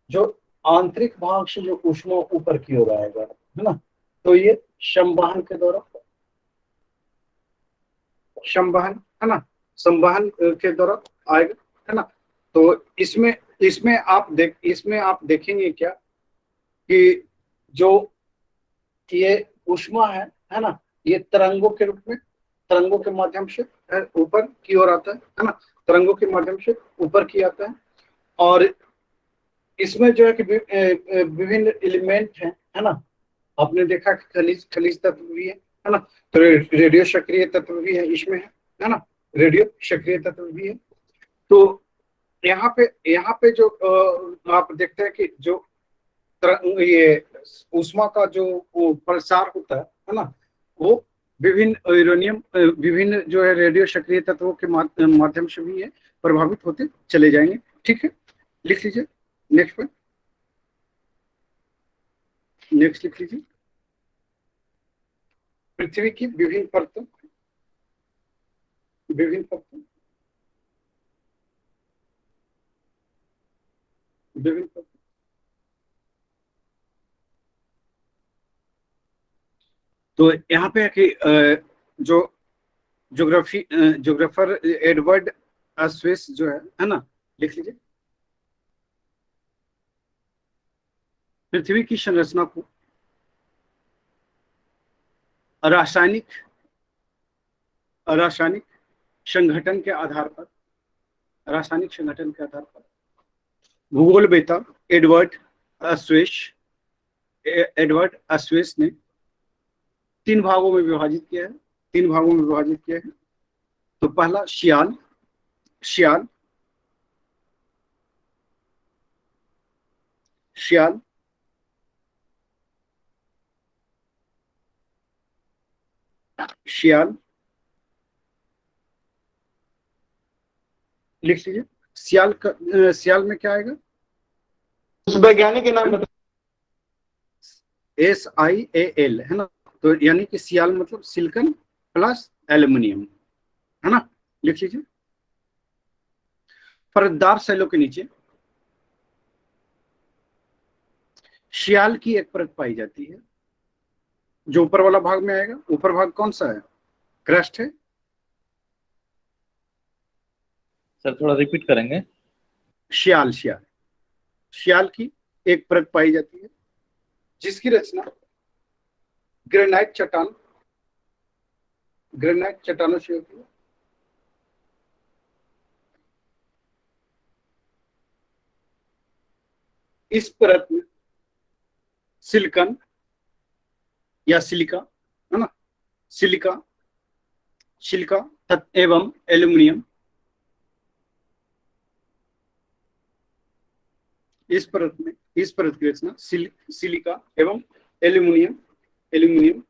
Speaker 1: जो आंतरिक भाग से जो ऊष्मा ऊपर की ओर आएगा है ना, तो ये संवहन के द्वारा, संवहन है ना, संवहन के द्वारा आएगा है ना। तो इसमें आप देखेंगे क्या कि जो ये ऊष्मा है ना, ये तरंगों के रूप में, तरंगों के माध्यम से ऊपर की ओर आता है ना, तरंगों के माध्यम से ऊपर की आता है। और इसमें जो है कि विभिन्न एलिमेंट है ना, आपने देखा कि खनिज तत्व भी है ना, तो रेडियो सक्रिय तत्व भी है इसमें, है ना, रेडियो सक्रिय तत्व भी है। तो यहाँ पे जो आप देखते हैं कि जो ये ऊष्मा का जो प्रसार होता है ना, वो विभिन्न यूरेनियम विभिन्न जो है रेडियो सक्रिय तत्वों के माध्यम से भी ये प्रभावित होते चले जाएंगे। ठीक है, लिख लीजिए नेक्स्ट पे, नेक्स्ट लिख लीजिए। पृथ्वी की विभिन्न परतों, विभिन्न परतों, विभिन्न परतों। तो यहाँ पे है कि जो जोग्राफर एडवर्ड अस्वेस जो है ना, लिख लीजिए। पृथ्वी की संरचना को रासायनिक संगठन के आधार पर, रासायनिक संगठन के आधार पर भूगोलवेत्ता एडवर्ड अस्वेस ने 3 भागों में विभाजित किया है, 3 भागों में विभाजित किया है। तो पहला शियाल, शियाल, शियाल, शियाल, लिख लीजिए। सियाल का सियाल में क्या आएगा?
Speaker 2: उस वैज्ञानिक के नाम बता।
Speaker 1: SiAl है ना, तो यानी कि सियाल मतलब सिलिकॉन प्लस एल्युमिनियम है ना, लिख लीजिए। परतदार सेलों के नीचे शियाल की एक परत पाई जाती है। जो ऊपर वाला भाग में आएगा, ऊपर भाग कौन सा है? क्रस्ट है।
Speaker 6: सर थोड़ा रिपीट करेंगे।
Speaker 1: शियाल, शियाल, शियाल की एक परत पाई जाती है जिसकी रचना ग्रेनाइट चट्टान, ग्रेनाइट चट्टानों से होती है। इस परत में सिलिकॉन या सिलिका है ना, सिलिका, सिलिका एवं एल्युमिनियम, इस परत में, इस परत की रचना सिलिका एवं एल्युमिनियम, एल्युमिनियम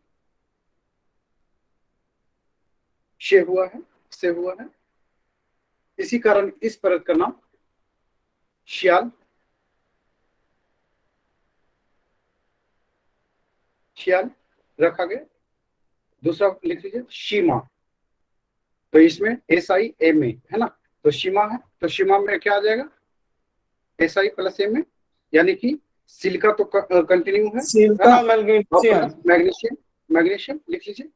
Speaker 1: से हुआ है, से हुआ है। इसी कारण इस परत का नाम शियाल, शियाल रखा गया। दूसरा लिख लीजिए शीमा, तो इसमें SiMa है ना, तो शीमा है, तो शीमा में क्या आ जाएगा? Si प्लस Ma, यानी कि सिलिका तो कंटिन्यू है,
Speaker 2: सिलिका मैग्नीशियम,
Speaker 1: मैग्नीशियम, मैग्नीशियम लिख लीजिए।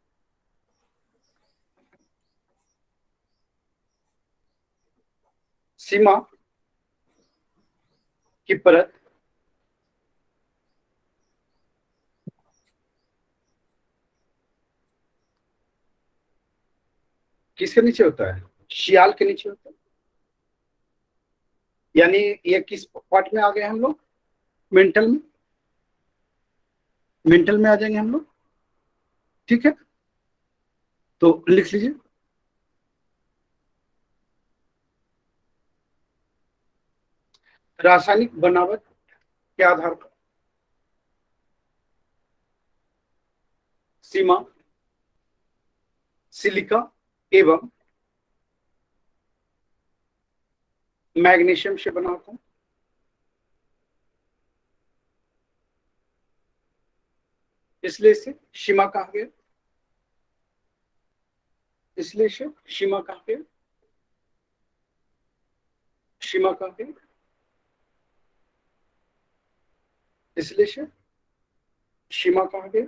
Speaker 1: सीमा की परत किसके नीचे होता है? शियाल के नीचे होता है। यानी ये किस पार्ट में आ गए हम लोग? मेंटल में, मेंटल में आ जाएंगे हम लोग। ठीक है, तो लिख लीजिए रासायनिक बनावट के आधार पर सीमा सिलिका एवं मैग्नीशियम से बना होता है। इसलिए इसे शीमा कहा गया, इसलिए इसे शीमा कहा गया, शीमा कहा गया, इसलिए इसे शीमा कहा गया।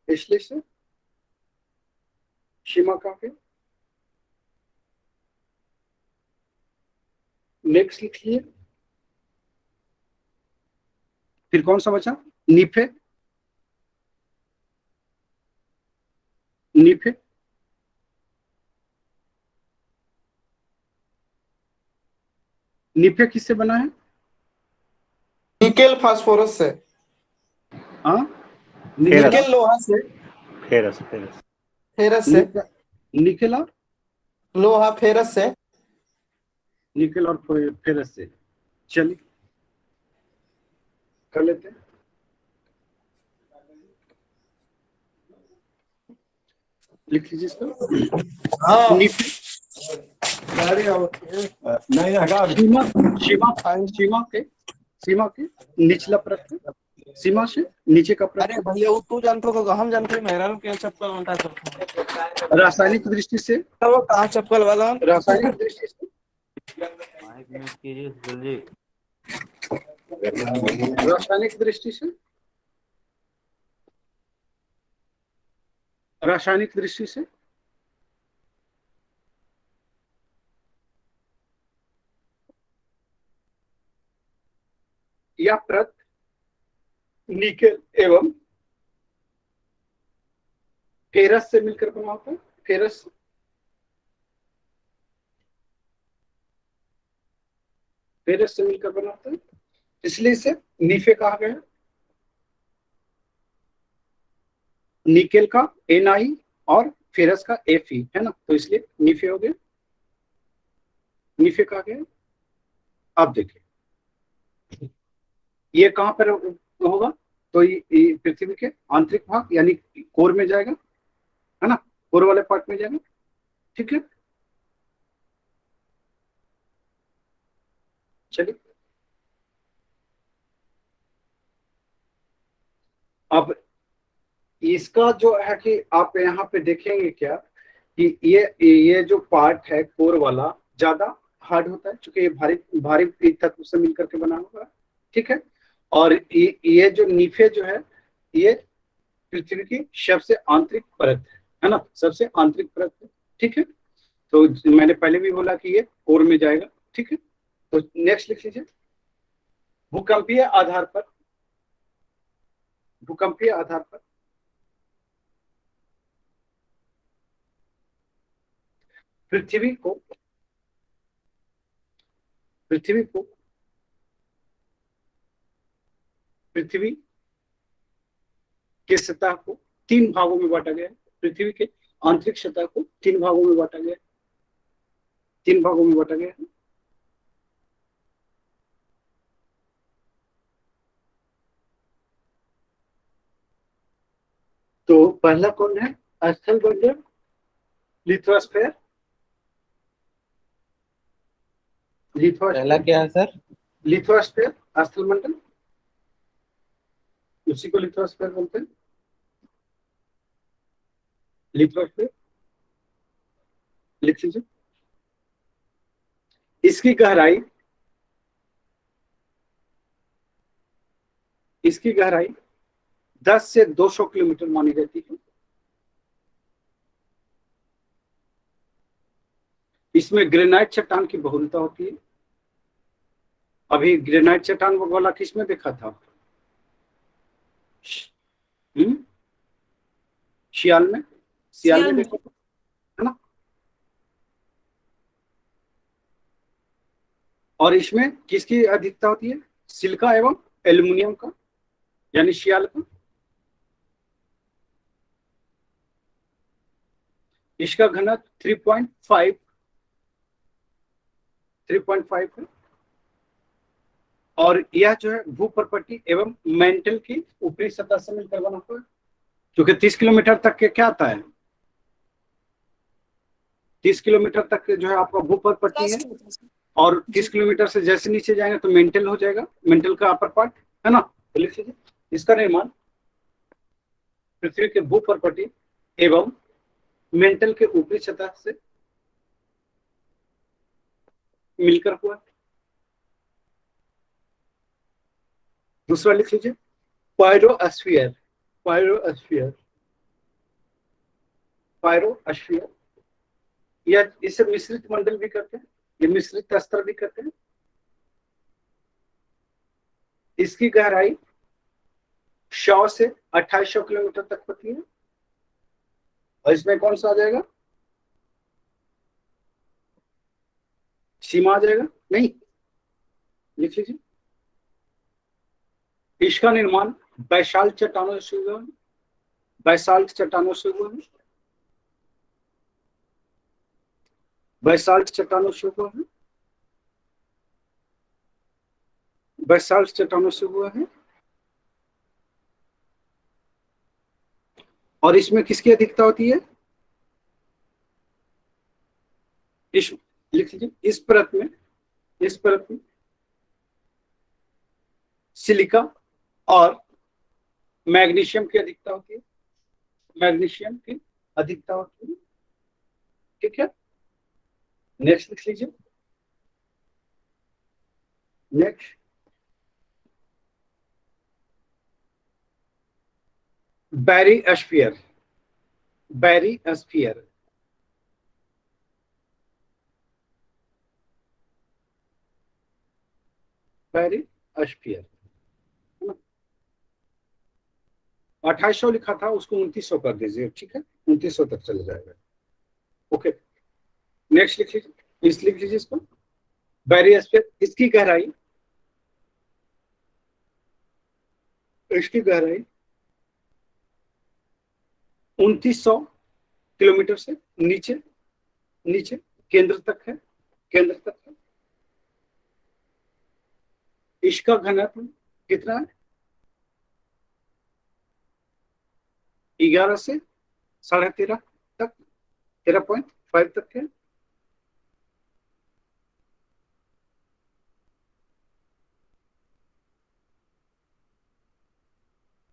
Speaker 1: इसलिए से शीमा कहा गया। नेक्स्ट लिखिए, फिर कौन सा बचा? नीफे, नीफे, नीफे किससे बना है?
Speaker 2: निकेल फास्फोरस से,
Speaker 1: हाँ,
Speaker 2: निकेल लोहा से,
Speaker 4: फेरस, फेरस।
Speaker 2: फेरस से।
Speaker 1: निकेल और
Speaker 2: लोहा फेरस से।
Speaker 1: निकेल और फेरस से। चलिए कर लेते हैं। लिख लीजिए इसको।
Speaker 2: हाँ
Speaker 1: निफे सीमा के निचला परत है, सीमा से नीचे का परत
Speaker 2: अरे भैया वो तू जानतो तो हम जानते मेहरा क्या चप्पल उल्टा चप्पल।
Speaker 1: रासायनिक दृष्टि से,
Speaker 2: तो वो कहाँ चप्पल वाला।
Speaker 1: रासायनिक दृष्टि से, रासायनिक दृष्टि से, रासायनिक दृष्टि से यह परत निकेल एवं फेरस से मिलकर बना होता है। फेरस फेरस से मिलकर बना होता है, इसलिए इसे नीफे कहा गया है। निकेल का Na और फेरस का Fe है ना, तो इसलिए नीफे हो गया, नीफे कहा गया। अब देखिए ये कहां पर होगा, तो ये पृथ्वी के आंतरिक भाग यानी कोर में जाएगा, है ना, कोर वाले पार्ट में जाएगा। ठीक है, चलिए अब इसका जो है कि आप यहाँ पे देखेंगे क्या कि ये जो पार्ट है कोर वाला ज्यादा हार्ड होता है, क्योंकि ये भारी भारी तत्व से मिलकर के बना हुआ है। ठीक है, और ये जो नीफे जो है ये पृथ्वी की सबसे आंतरिक परत है ना, सबसे आंतरिक परत है। ठीक है, तो मैंने पहले भी बोला कि ये कोर में जाएगा। ठीक है, तो नेक्स्ट लिख लीजिए। भूकंपीय आधार पर, भूकंपीय आधार पर पृथ्वी को पृथ्वी के सतह को 3 भागों में बांटा गया है। पृथ्वी के आंतरिक सतह को 3 भागों में बांटा गया है, 3 भागों में बांटा गया है। तो पहला कौन है, स्थल बंजर, लिथोस्फेयर,
Speaker 6: पहला क्या है सर?
Speaker 1: लिथोस्फेयर स्थल मंडल, उसी को लिथोस्फेयर बोलते हैं। लिथोस्फेयर लिख लीजिए। इसकी गहराई, इसकी गहराई 10 से 200 किलोमीटर मानी जाती है। इसमें ग्रेनाइट चट्टान की बहुलता होती है। अभी ग्रेनाइट चट्टान वाला किस में देखा था, सियाल में, सियाल में देखा था, है ना। और इसमें किसकी अधिकता होती है, सिलिका एवं एल्युमिनियम का, यानी सियाल का। इसका घनत्व 3.5 है, और यह जो है भूपर्पट्टी एवं मेंटल की ऊपरी सतह से मिलकर बना हुआ है, क्योंकि 30 किलोमीटर तक के क्या आता है, 30 किलोमीटर तक जो है आपका भूपर्पट्टी है, और 30 किलोमीटर से जैसे नीचे जाएंगे तो मेंटल हो जाएगा, मेंटल का अपर पार्ट, है ना। तो लिख लीजिए, इसका निर्माण पृथ्वी के भूपर्पट्टी एवं मेंटल के ऊपरी सतह से मिलकर हुआ। दूसरा लिख लीजिए, पायरोस्फीयर, पायरोस्फीयर, पायरोस्फीयर, या इसे मिश्रित मंडल भी कहते हैं, ये मिश्रित स्तर भी कहते हैं। इसकी गहराई 100 से 2800 किलोमीटर तक होती है, और इसमें कौन सा आ जाएगा, सीमा आ जाएगा, नहीं, लिख लीजिए। इसका निर्माण बैसाल्ट चट्टानों से हुआ है, बैसाल्ट चट्टानों से हुआ है। बैसाल्ट चट्टानों से हुआ है, बैसाल्ट चट्टानों से हुआ है। और इसमें किसकी अधिकता होती है? इस लिख लीजिए, इस परत में सिलिका और मैग्नीशियम की अधिकता होती है, मैग्नीशियम की अधिकता होती है। ठीक है, नेक्स्ट लिख लीजिए। नेक्स्ट बैरिस्फीयर, बैरिस्फीयर, बैरिस्फीयर 2800 लिखा था, उसको 2900 कर दीजिए। ठीक है, 2900 तक चले जाएगा। ओके, नेक्स्ट लिख लीजिए, लिख लीजिए इसको। बैरिस्फीयर, इसकी गहराई 2900 किलोमीटर से नीचे नीचे केंद्र तक है, केंद्र तक है। इसका घनत्व कितना है? 11 से 13.5 तक, 13.5 तक है।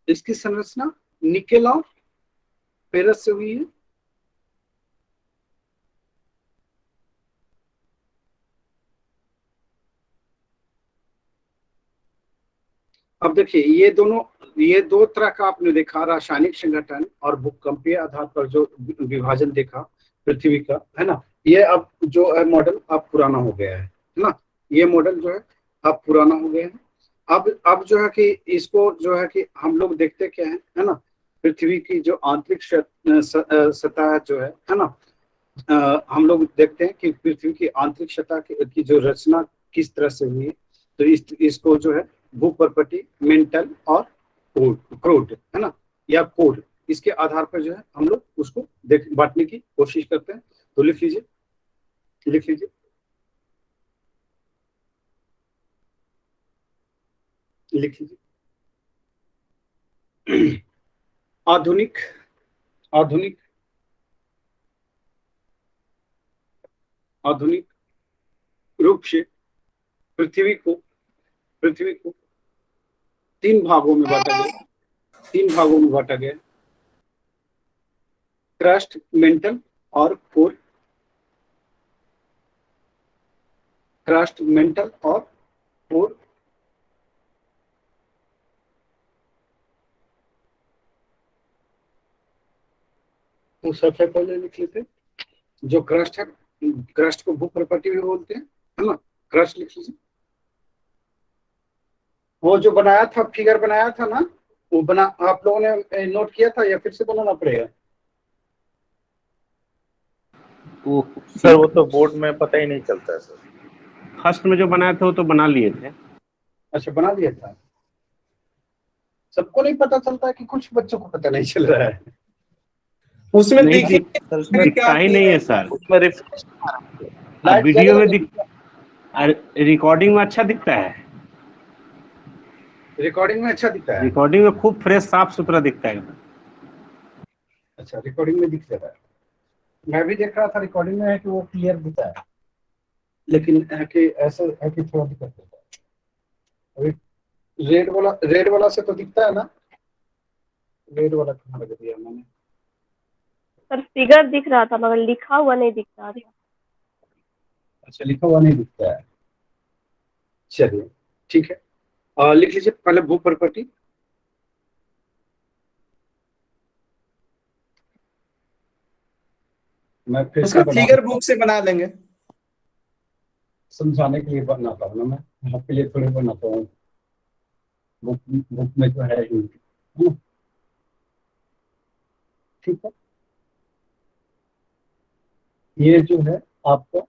Speaker 1: इसकी संरचना निकेल और फेरस से हुई है। अब देखिए, ये दो तरह का आपने देखा, रासायनिक संगठन और भूकंपीय आधार पर जो विभाजन देखा पृथ्वी का, है ना। ये अब जो है मॉडल अब पुराना हो गया है ना। ये मॉडल जो है अब पुराना हो गया है। अब जो है कि इसको जो है कि हम लोग देखते क्या है ना, पृथ्वी की जो आंतरिक सतह जो है ना, हम लोग देखते हैं कि पृथ्वी की आंतरिक सतह की जो रचना किस तरह से हुई है। तो इसको जो है भूपर्पटी, मेंटल और क्रोड, है ना, या कोड, इसके आधार पर जो है हम लोग उसको बांटने की कोशिश करते हैं। तो लिख लीजिए, लिख लीजिए। लिख लीजिए, आधुनिक आधुनिक आधुनिक रूप से पृथ्वी को 3 भागों में बांटा गया, 3 भागों में बांटा गया। क्रस्ट, मेंटल और कोर। क्रस्ट, मेंटल और कोर। तो सबसे पहले लिख लेते, जो क्रस्ट है, क्रस्ट को भूपर्पटी भी बोलते हैं, है ना। क्रस्ट लिख लीजिए। वो जो बनाया था, फिगर बनाया था ना, वो आप लोगों ने नोट किया था या फिर से बनाना पड़ेगा?
Speaker 6: वो सर वो तो बोर्ड में पता ही नहीं चलता है सर।
Speaker 4: फर्स्ट में जो बनाया था वो तो बना लिए थे।
Speaker 1: अच्छा, बना लिया था। सबको नहीं पता चलता है कि कुछ बच्चों को पता नहीं चल रहा है।
Speaker 2: उसमें
Speaker 4: नहीं
Speaker 2: देखिए
Speaker 6: सर उसमें
Speaker 4: दिखता ही नहीं है सर।
Speaker 6: उसमें रिफ्रेश
Speaker 4: वीडियो में रिकॉर्डिंग में अच्छा दिखता है,
Speaker 1: रिकॉर्डिंग में अच्छा दिखता है।
Speaker 4: रिकॉर्डिंग में खूब फ्रेश साफ सुथरा दिखता है।
Speaker 1: अच्छा, रिकॉर्डिंग में दिख रहा है। मैं भी देख रहा था रिकॉर्डिंग में है कि वो क्लियर दिखता है, लेकिन है कि ऐसा है कि थोड़ा दिक्कत होता है। अभी रेड वाला से तो दिखता है ना। रेड वाला कहाँ लगा दिया मैंने?
Speaker 7: सर फिगर दिख रहा था मगर लिखा हुआ नहीं दिख रहा था।
Speaker 1: अच्छा, लिखा हुआ नहीं दिखता है। चलिए ठीक है, लिख लीजिए पहले भूपर्पटी। मैं फिर से
Speaker 2: उसका फिगर बुक से बना लेंगे।
Speaker 1: समझाने के लिए बनाता हूँ ना, मैं आपके लिए थोड़ी बनाता हूँ। बुक में जो है ही, है ना। ठीक है, ये जो है आपका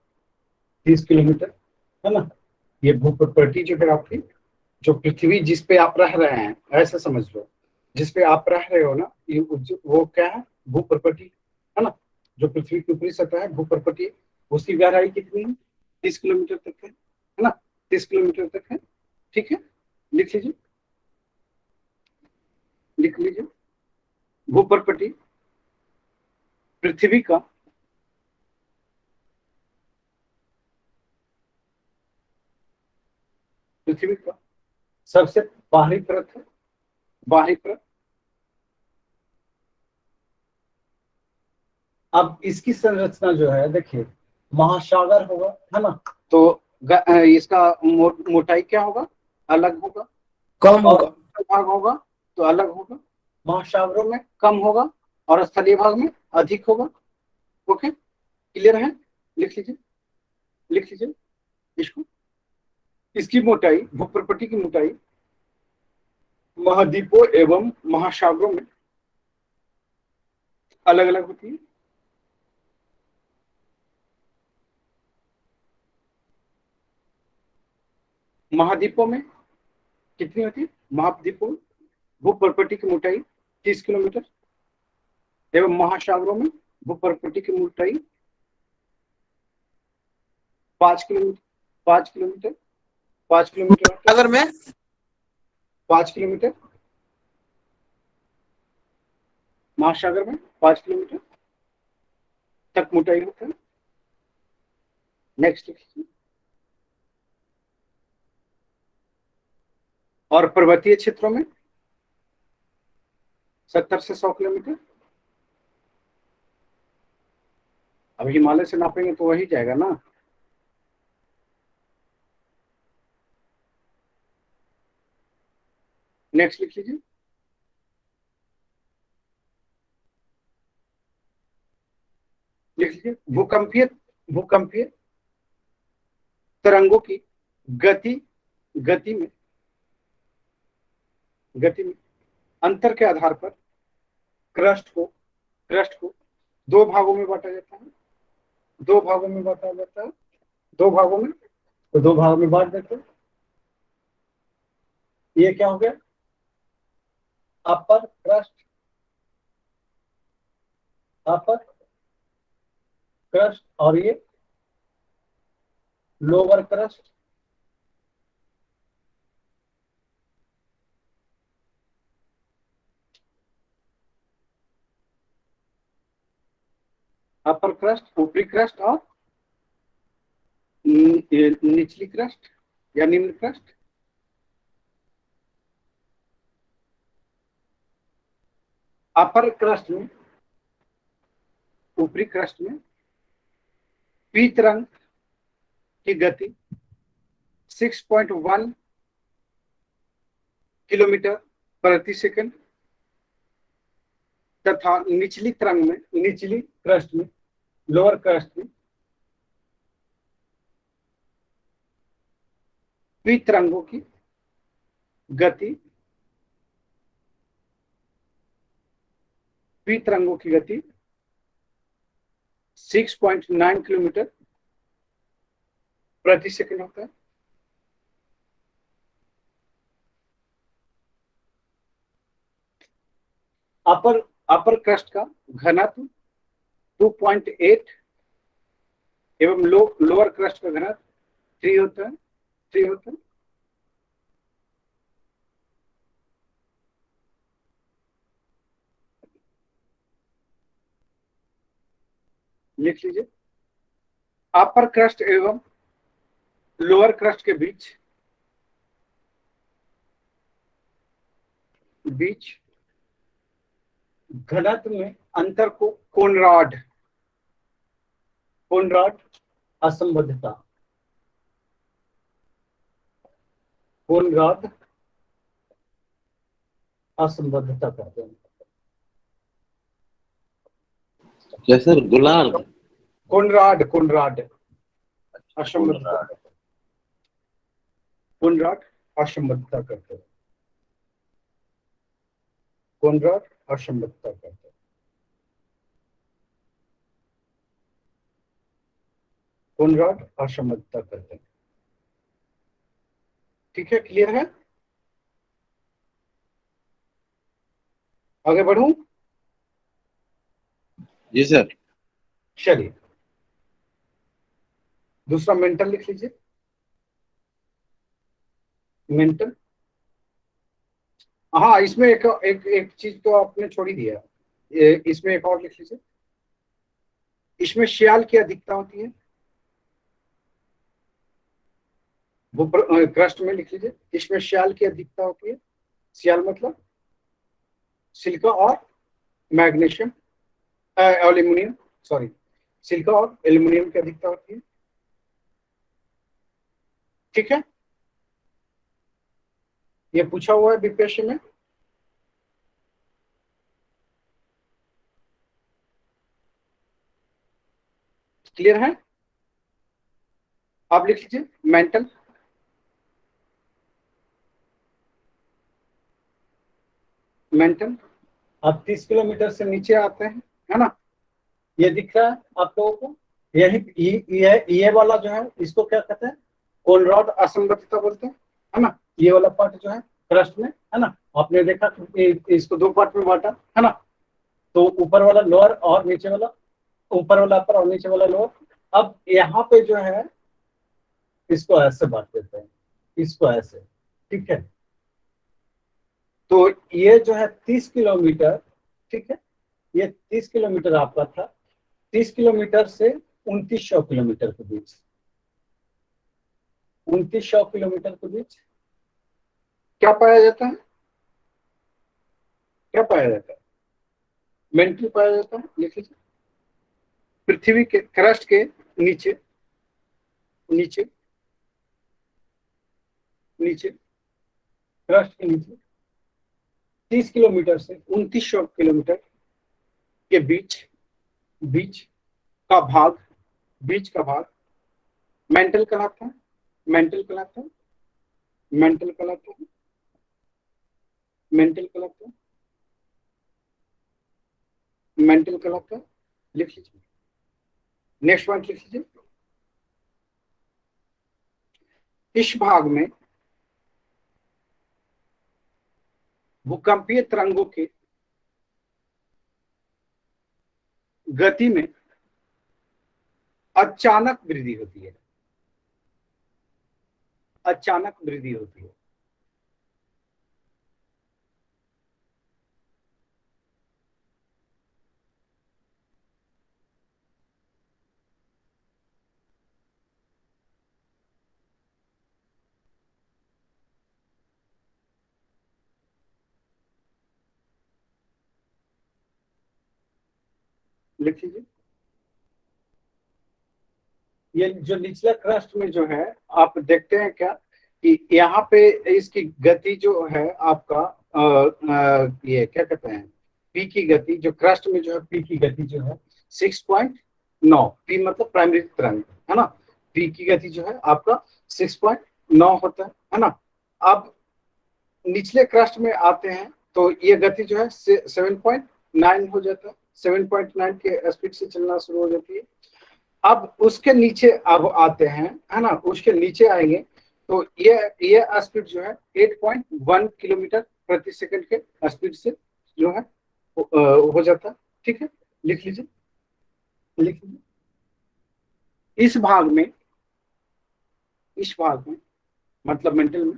Speaker 1: 30 किलोमीटर, है ना। ये भूप्रकृति जो है आपकी, जो पृथ्वी जिस पे आप रह रहे हैं, ऐसा समझ लो, जिस पे आप रह रहे हो ना, ये वो क्या है? भूप्रकृति, है ना। जो पृथ्वी की ऊपरी सतह है, भूप्रकृति, उसकी गहराई कितनी है? 30 किलोमीटर तक है ना? 30 किलोमीटर तक है। ठीक है, लिख लीजिए, लिख लीजिए। भूपर्पटी पृथ्वी का सबसे बाहरी परत है, बाहरी परत। अब इसकी संरचना जो है देखिए, महासागर होगा, है ना? तो इसका मोटाई क्या होगा? अलग होगा,
Speaker 2: कम
Speaker 1: और
Speaker 2: होगा।
Speaker 1: भाग होगा तो अलग होगा। महासागरों में कम होगा और स्थलीय भाग में अधिक होगा। ओके, क्लियर है? लिख लीजिए, लिख लीजिए इसको। इसकी मोटाई, भूप्रपटी की मोटाई महाद्वीपों एवं महासागरों में अलग अलग होती है। महाद्वीपों में कितनी होती है? महाद्वीपों भूप्रपटी की मोटाई 30 किलोमीटर एवं महासागरों में भूप्रपटी की मोटाई 5 किलोमीटर, 5 किलोमीटर, 5 किलोमीटर,
Speaker 2: अगर मैं
Speaker 1: 5 किलोमीटर। महासागर में 5 किलोमीटर तक मोटाई होता है। नेक्स्ट लिखिए। और पर्वतीय क्षेत्रों में 70 से 100 किलोमीटर। अब हिमालय से नापेंगे तो वही जाएगा ना। नेक्स्ट लिख लीजिए, लिख लीजिए। भूकंपीय तरंगों की गति गति में अंतर के आधार पर क्रस्ट को दो भागों में बांटा जाता है। दो भागों में बांटा जाता है, दो भागों में, तो दो भागों में बांट देते हैं। ये क्या हो गया? अपर क्रस्ट और ये लोअर क्रस्ट। अपर क्रस्ट, ऊपरी क्रस्ट और निचली क्रस्ट या निम्न क्रस्ट। अपर क्रस्ट में, ऊपरी क्रस्ट में पी तरंग की गति 6.1 किलोमीटर प्रति सेकंड तथा निचली तरंग में, निचली क्रस्ट में, लोअर क्रस्ट में पी तरंगों की गति 6.9 किलोमीटर प्रति सेकंड होता है। अपर क्रस्ट का घनत्व 2.8 एवं लोअर क्रस्ट का घनत्व 3 होता है। लिख लीजिए। अपर क्रस्ट एवं लोअर क्रस्ट के बीच घनत्व में अंतर को कोनराड असंबद्धता, कोनराड असंबद्धता कहते हैं।
Speaker 10: जैसे गोलार्ध,
Speaker 1: कोनराड असंबद्धता, कोनराड असंबद्धता करते हैं। कोनराड असंबद्धता करते हैं। कोनराड असंबद्धता करते हैं। ठीक है, क्लियर है? आगे बढ़ूं?
Speaker 10: जी सर।
Speaker 1: चलिए, दूसरा मेंटल लिख लीजिए, मेंटल। हाँ, इसमें एक एक एक चीज तो आपने छोड़ ही दिया, इसमें एक और लिख लीजिए, इसमें श्याल की अधिकता होती है, वो क्रस्ट में लिख लीजिए, इसमें श्याल की अधिकता होती है। श्याल मतलब सिलिका और मैग्नीशियम, एल्यूमिनियम, सॉरी, सिलिका और एल्यूमिनियम की अधिकता होती है। ठीक है, ये पूछा हुआ है बीपीएससी में। क्लियर है? आप लिख लीजिए मेंटल, मेंटल। आप 30 किलोमीटर से नीचे आते हैं, है ना, ये दिख रहा है आप लोगों को। ये वाला जो है इसको क्या कहते हैं, कोलरॉड असंगतता बोलते हैं, है ना। ये वाला पार्ट जो है क्रस्ट में, है ना, आपने देखा इसको दो पार्ट में बांटा, है ना। तो ऊपर वाला लोअर और नीचे वाला, ऊपर वाला अपर और नीचे वाला लोअर। अब यहाँ पे जो है इसको ऐसे बांट देते हैं, इसको ऐसे, ठीक है। तो ये जो है 30 किलोमीटर, ठीक है, ये 30 किलोमीटर आपका था, 30 किलोमीटर से 2900 किलोमीटर के बीच, 2900 किलोमीटर के बीच क्या पाया जाता है, क्या पाया जाता है, मेंटल पाया जाता है। लिख लीजिए, पृथ्वी के क्रस्ट के नीचे, नीचे, नीचे, क्रस्ट के नीचे 30 किलोमीटर से 2900 किलोमीटर के बीच, बीच का भाग, बीच का भाग मेंटल कहलाता है, मेंटल कहलाता है, मेंटल कहलाता है, मेंटल कहलाता है, मेंटल कहलाता है। लिख लीजिए, नेक्स्ट पॉइंट लिख लीजिए। इस भाग में भूकंपीय तरंगों के गति में अचानक वृद्धि होती है, अचानक वृद्धि होती है। लिख लीजिए, ये जो निचला क्रस्ट में जो है आप देखते हैं क्या कि यहाँ पे इसकी गति जो है आपका ये क्या कहते हैं, पी की गति, जो क्रस्ट में जो है पी की गति जो है 6.9, पी मतलब प्राइमरी तरंग, है ना। पी की गति जो है आपका 6.9 होता है ना। अब निचले क्रस्ट में आते हैं तो ये गति जो है 7.9 हो जाता है, 7.9 के स्पीड से चलना शुरू हो जाती है। अब उसके नीचे अब आते हैं, है ना, उसके नीचे आएंगे तो ये स्पीड जो है 8.1 किलोमीटर प्रति सेकंड के स्पीड से जो है हो जाता है। ठीक है, लिख लीजिए, लिख लीजिए। इस भाग में, इस भाग में मतलब मेंटल में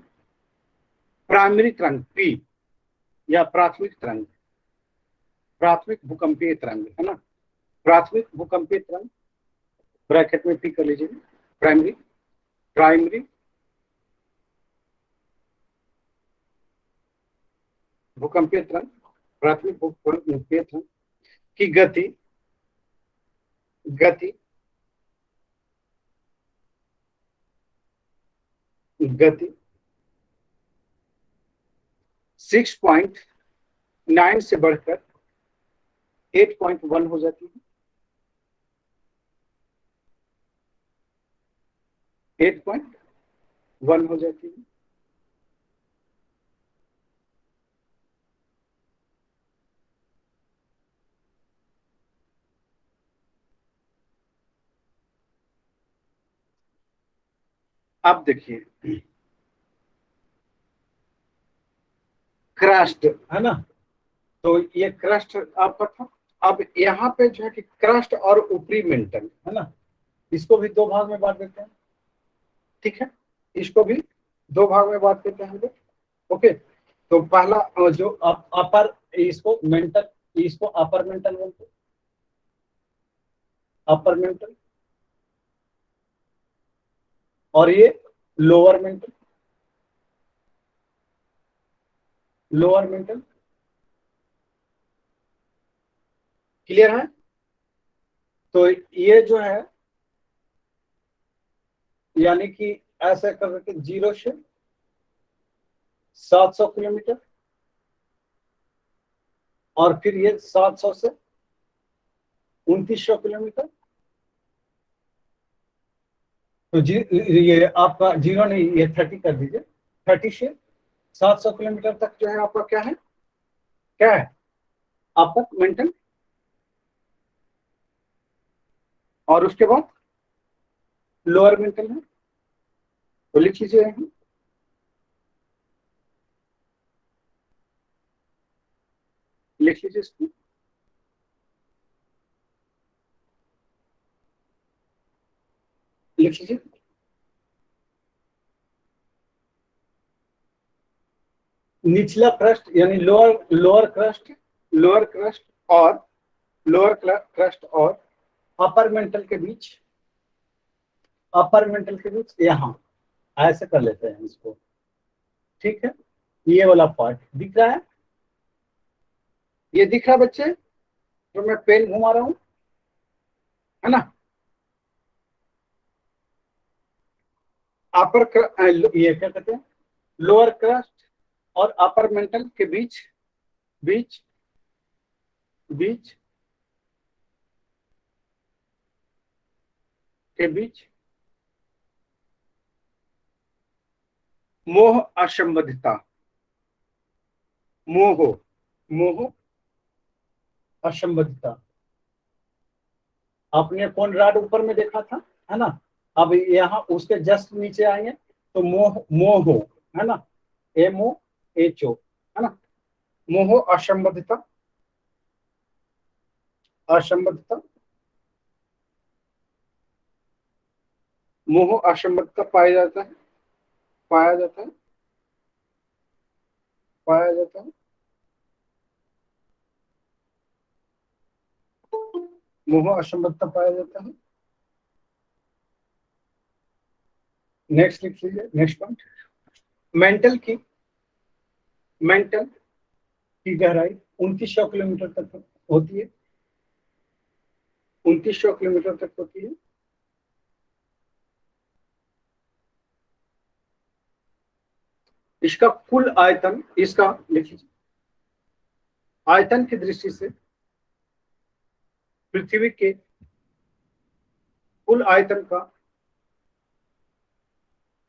Speaker 1: प्राइमरी तरंग पी या प्राथमिक तरंग, प्राथमिक भूकंपीय तरंग, है ना, प्राथमिक भूकंपीय तरंग, ब्रैकेट में पी कर लीजिए, प्राइमरी, प्राइमरी भूकंपीय तरंग, प्राथमिक भूकंपीय तरंग की गति, गति, गति 6.9 से बढ़कर 8.1 हो जाती है, 8.1 हो जाती है। अब देखिए क्रस्ट, है ना, तो ये क्रस्ट आपका था। अब यहाँ पे जो है कि क्रस्ट और ऊपरी मेंटल, है ना, इसको भी दो भाग में बांट देते हैं, ठीक है, इसको भी दो भाग में बांट देते हैं हम लोग। ओके, तो पहला जो अपर, इसको मेंटल, इसको अपर मेंटल बोलते हैं, अपर मेंटल, और ये lower mental, lower mental. Clear है? तो ये जो है यानी कि ऐसे करके 0 से 700 किलोमीटर, और फिर ये 700 से 2900 किलोमीटर। तो ये आपका 0 नहीं, ये 30 कर दीजिए। 30 से 700 किलोमीटर तक जो है आपका क्या है, क्या है, अपर मेंटल। और उसके बाद लोअर मेंटल है, तो लिख लीजिए यहाँ, लिख लीजिए इसको। लिख लीजिए, निचला क्रस्ट यानी लोअर क्रस्ट, लोअर क्रस्ट और लोअर क्रस्ट और अपर मेंटल के बीच, अपर मेंटल के बीच यहाँ ऐसे कर लेते हैं इसको, ठीक है। ये वाला पार्ट दिख रहा है, ये दिख रहा है बच्चे, जो मैं पेन घुमा रहा हूं, है ना। अपर ये क्या कहते हैं, लोअर क्रस्ट और अपर मेंटल के बीच, बीच बीच के बीच मोह असंबद्धता, मोह, मोह असंबद्धता। आपने कौन राड ऊपर में देखा था, है ना। अब यहाँ उसके जस्ट नीचे आएंगे तो मोह, मोह है ना, MOHO, है ना, मोह असंबद्धता, असंबद्धता, मोह असंबद्धता पाया जाता है, पाया जाता है, पाया जाता है, मोह असंबद्धता पाया जाता है। नेक्स्ट लिख लीजिए, नेक्स्ट पॉइंट, मेंटल की, मेंटल की गहराई 2900 किलोमीटर तक होती है, 2900 किलोमीटर तक होती है। इसका कुल आयतन, इसका लिख लीजिए, आयतन की दृष्टि से पृथ्वी के कुल आयतन का,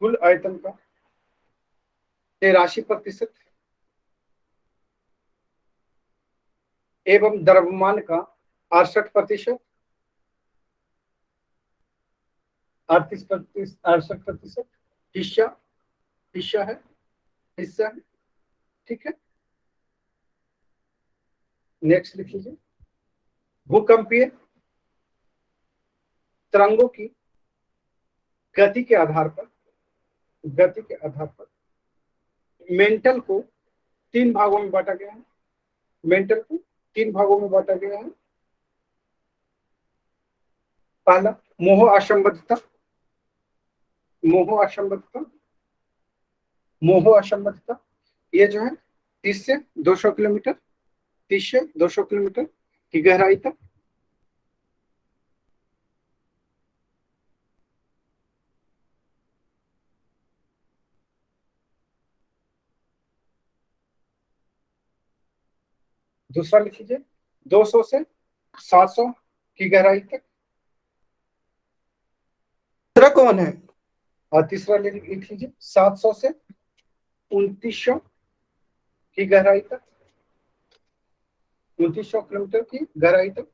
Speaker 1: कुल आयतन का 83% एवं द्रव्यमान का 68%, 68% हिस्सा, हिस्सा है, हिस्सा है, ठीक है। नेक्स्ट लिख लीजिए, भूकंपीय तरंगों की गति के आधार पर, गति के आधार पर मेंटल को 3 भागों में बांटा गया है, मेंटल को 3 भागों में बांटा गया है। पहला मोह असंबद्धता, मोह असंबद्धता, मोह असंबद्धता, ये जो है 30 से 200 किलोमीटर, 30 से 200 किलोमीटर की गहराई तक। दूसरा लिख लीजिए 200 से 700 की गहराई तक,
Speaker 2: दूसरा कौन है?
Speaker 1: और तीसरा लिख लीजिए 700 से 2900 की गहराई तक, 2900 किलोमीटर की गहराई तक।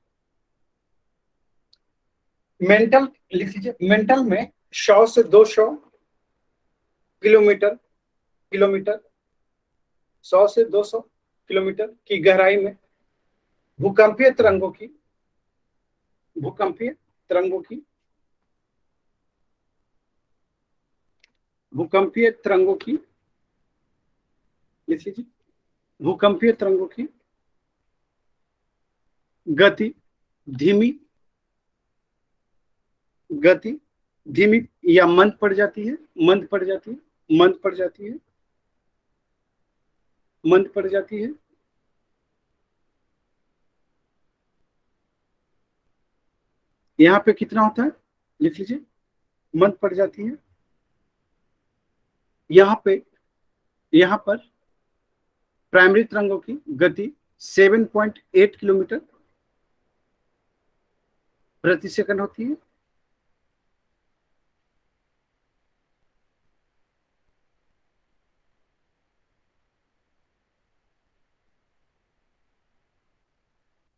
Speaker 1: मेंटल लिख लीजिए, मेंटल में 100 से 200 किलोमीटर, किलोमीटर 100 से 200 किलोमीटर की गहराई में भूकंपीय तरंगों की, भूकंपीय तरंगों की भूकंपीय तरंगों की, लिख लीजिए, भूकंपीय तरंगों की गति धीमी, गति धीमी या मंद पड़ जाती है, मंद पड़ जाती है, मंद पड़ जाती है, मंद पड़ जाती है। यहां पे कितना होता है, लिख लीजिए, मंद पड़ जाती है। यहां पर प्राइमरी तरंगों की गति 7.8 किलोमीटर प्रति सेकंड होती है।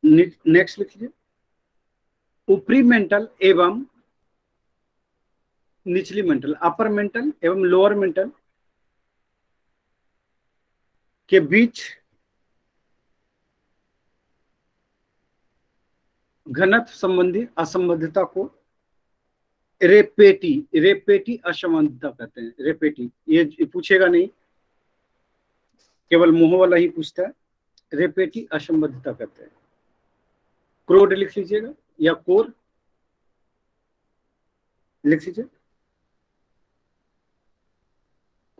Speaker 1: नेक्स्ट लिख लीजिए, ऊपरी मेंटल एवं निचली मेंटल, अपर मेंटल एवं लोअर मेंटल के बीच घनत्व संबंधी असंबद्धता को रेपेटी असमानता कहते हैं। रेपेटी, ये पूछेगा नहीं, केवल मुंह वाला ही पूछता है। रेपेटी असंबद्धता कहते हैं। क्रोड लिख लीजिएगा या कोर लिख लीजिए,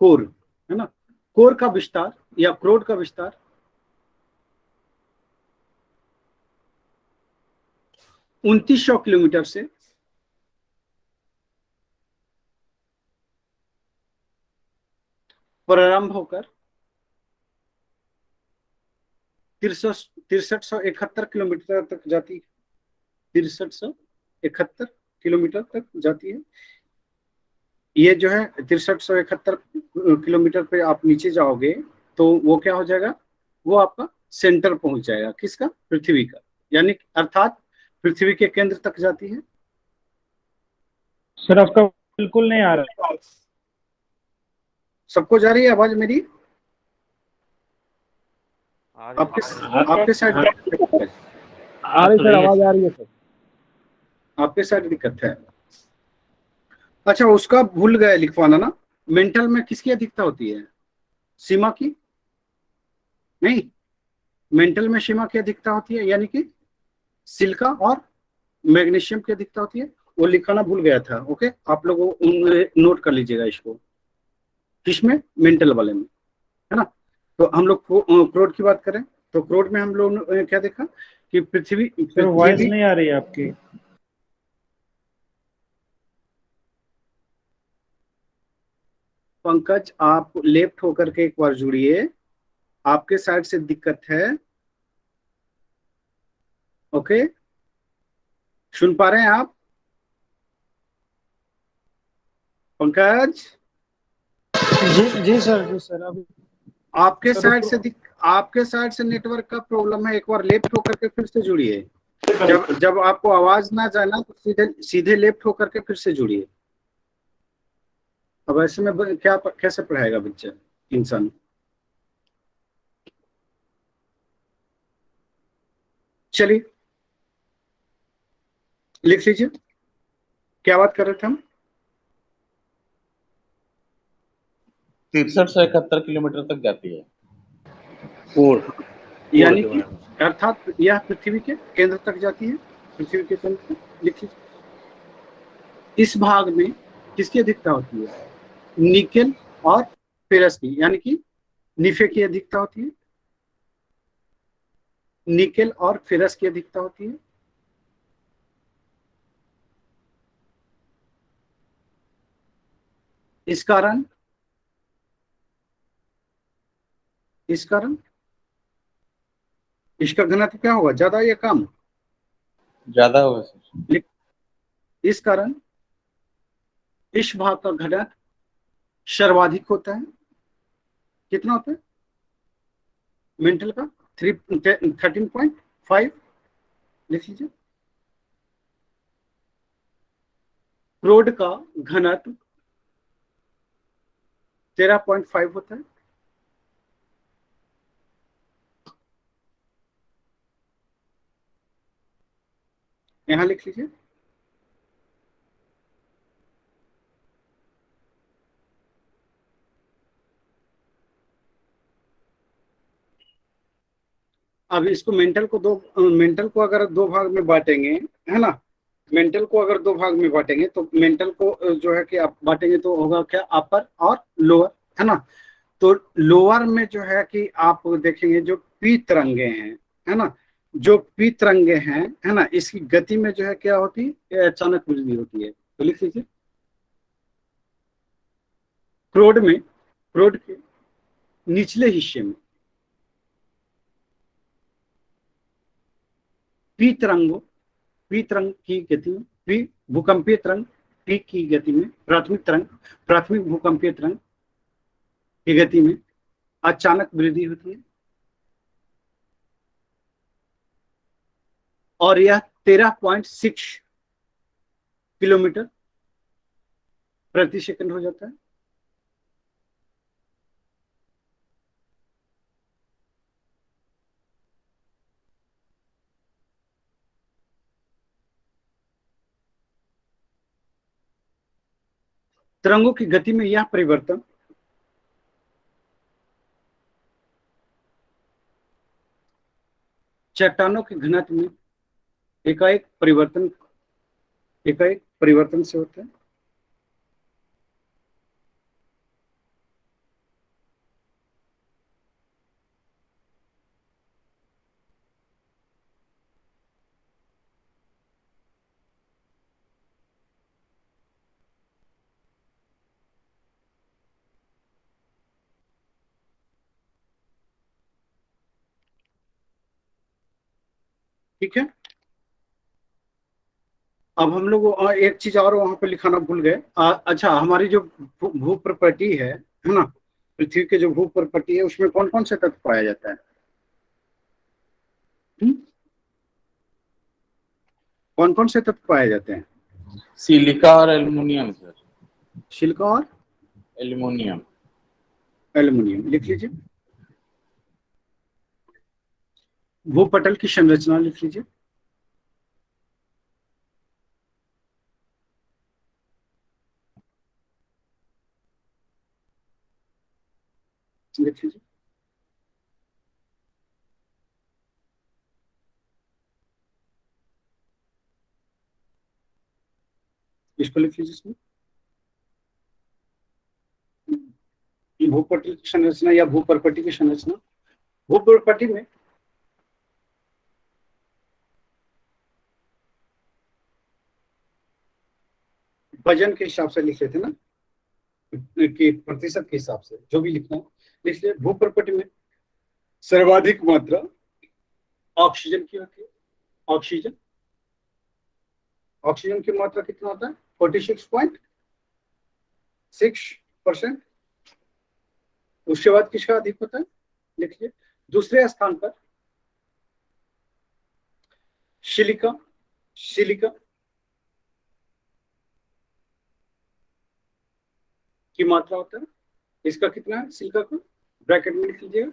Speaker 1: कोर, है ना। कोर का विस्तार या क्रोड का विस्तार 2900 किलोमीटर से प्रारंभ होकर 6371 किलोमीटर तक जाती है। 6371 किलोमीटर तक जाती है। ये जो है 6371 किलोमीटर पे आप नीचे जाओगे तो वो क्या हो जाएगा, वो आपका सेंटर पहुंच जाएगा, किसका, पृथ्वी का, यानी अर्थात पृथ्वी के केंद्र तक जाती है।
Speaker 6: सर आपका बिल्कुल नहीं आ रहा है।
Speaker 1: सबको जा रही है आवाज मेरी? आपके साइड
Speaker 6: आ रही सर, आवाज आ रही है सर।
Speaker 1: आपके साइड दिक्कत है। अच्छा, उसका भूल गए लिखवाना ना, मेंटल में किसकी अधिकता होती है, सीमा की नहीं, मेंटल में सीमा की अधिकता होती है, यानी कि सिलिका और मैग्नीशियम की अधिकता होती है। वो लिखाना भूल गया था। ओके, आप लोग नोट कर लीजिएगा इसको, किसमें, मेंटल वाले में, है ना। तो हम लोग क्रोड की बात करें तो क्रोड में हम लोग ने क्या देखा कि
Speaker 6: सर वॉइस नहीं आ रही है आपकी।
Speaker 1: पंकज, आप लेफ्ट होकर के एक बार जुड़िए, आपके साइड से दिक्कत है। ओके, सुन पा रहे हैं आप पंकज?
Speaker 9: जी सर, जी सर। अभी
Speaker 1: आपके साइड से नेटवर्क का प्रॉब्लम है। एक बार लेफ्ट होकर के फिर से जुड़िए। जब आपको आवाज ना जाए ना तो सीधे सीधे लेफ्ट होकर के फिर से जुड़िए। अब ऐसे में क्या कैसे पढ़ाएगा बच्चा, इंसान? चलिए लिख लीजिए, क्या बात कर रहे थे हम?
Speaker 10: 6371 किलोमीटर तक जाती है।
Speaker 1: यानी कि अर्थात यह पृथ्वी के केंद्र तक जाती है, पृथ्वी के केंद्र तक। लिख लीजिए, इस भाग में किसकी अधिकता होती है, निकेल और फेरस की, यानी कि निफे की अधिकता होती है, निकेल और फेरस की अधिकता होती है। इस कारण इसका घनत्व क्या होगा, ज्यादा या कम?
Speaker 10: ज्यादा होगा सर।
Speaker 1: इस कारण इस भाग का घनत्व सर्वाधिक होता है। कितना होता है मेंटल का? 13.5 लिख लीजिए। क्रोड का घनत्व 13.5 होता है। यहां लिख लीजिए, अब इसको मेंटल को अगर दो भाग में बांटेंगे, है ना, मेंटल को अगर दो भाग में बांटेंगे तो मेंटल को जो है कि आप बांटेंगे तो होगा क्या, अपर और लोअर, है ना। तो लोअर में जो है कि आप देखेंगे जो पी तरंगे हैं, है ना, जो पी तरंगे हैं, है ना, इसकी गति में जो है क्या होती है, अचानक वृद्धि होती है। तो लिख लीजिए, क्रोड के निचले हिस्से में पी तरंग की गति में, पी भूकंपीय तरंग पी की गति में, प्राथमिक भूकंपीय तरंग की गति में अचानक वृद्धि होती है और यह 13.6 किलोमीटर प्रति सेकंड हो जाता है। तरंगों की गति में यह परिवर्तन चट्टानों के घनत्व में एकाएक परिवर्तन से होता है। ठीक है, अब हम लोग एक चीज और वहां पे लिखाना भूल गए। अच्छा, हमारी जो भू प्रॉपर्टी है ना, पृथ्वी के जो भू प्रॉपर्टी है उसमें कौन कौन से तत्व पाया जाता है? कौन कौन से तत्व पाए जाते हैं?
Speaker 10: सिलिका और एल्युमिनियम सर।
Speaker 1: सिलिका और
Speaker 10: एल्युमिनियम।
Speaker 1: लिख लीजिए। भूपटल की संरचना लिख लीजिए। लिख लीजिए। इसको लिख लीजिए इसमें। भूपटल की संरचना या भूप्रॉपर्टी की संरचना। भूप्रॉपर्टी में वजन के हिसाब से लिख लेते ना, कि प्रतिशत के हिसाब से जो भी लिखना है, इसलिए भूप्रॉपर्टी में सर्वाधिक मात्रा ऑक्सीजन की होती है। ऑक्सीजन की मात्रा कितना होता है? 46.6%। उसके बाद किसका अधिक होता है? लिखिए। दूसरे स्थान पर सिलिका की मात्रा होता है। इसका कितना है सिलिका का? ब्रैकेट में लिख लीजिएगा,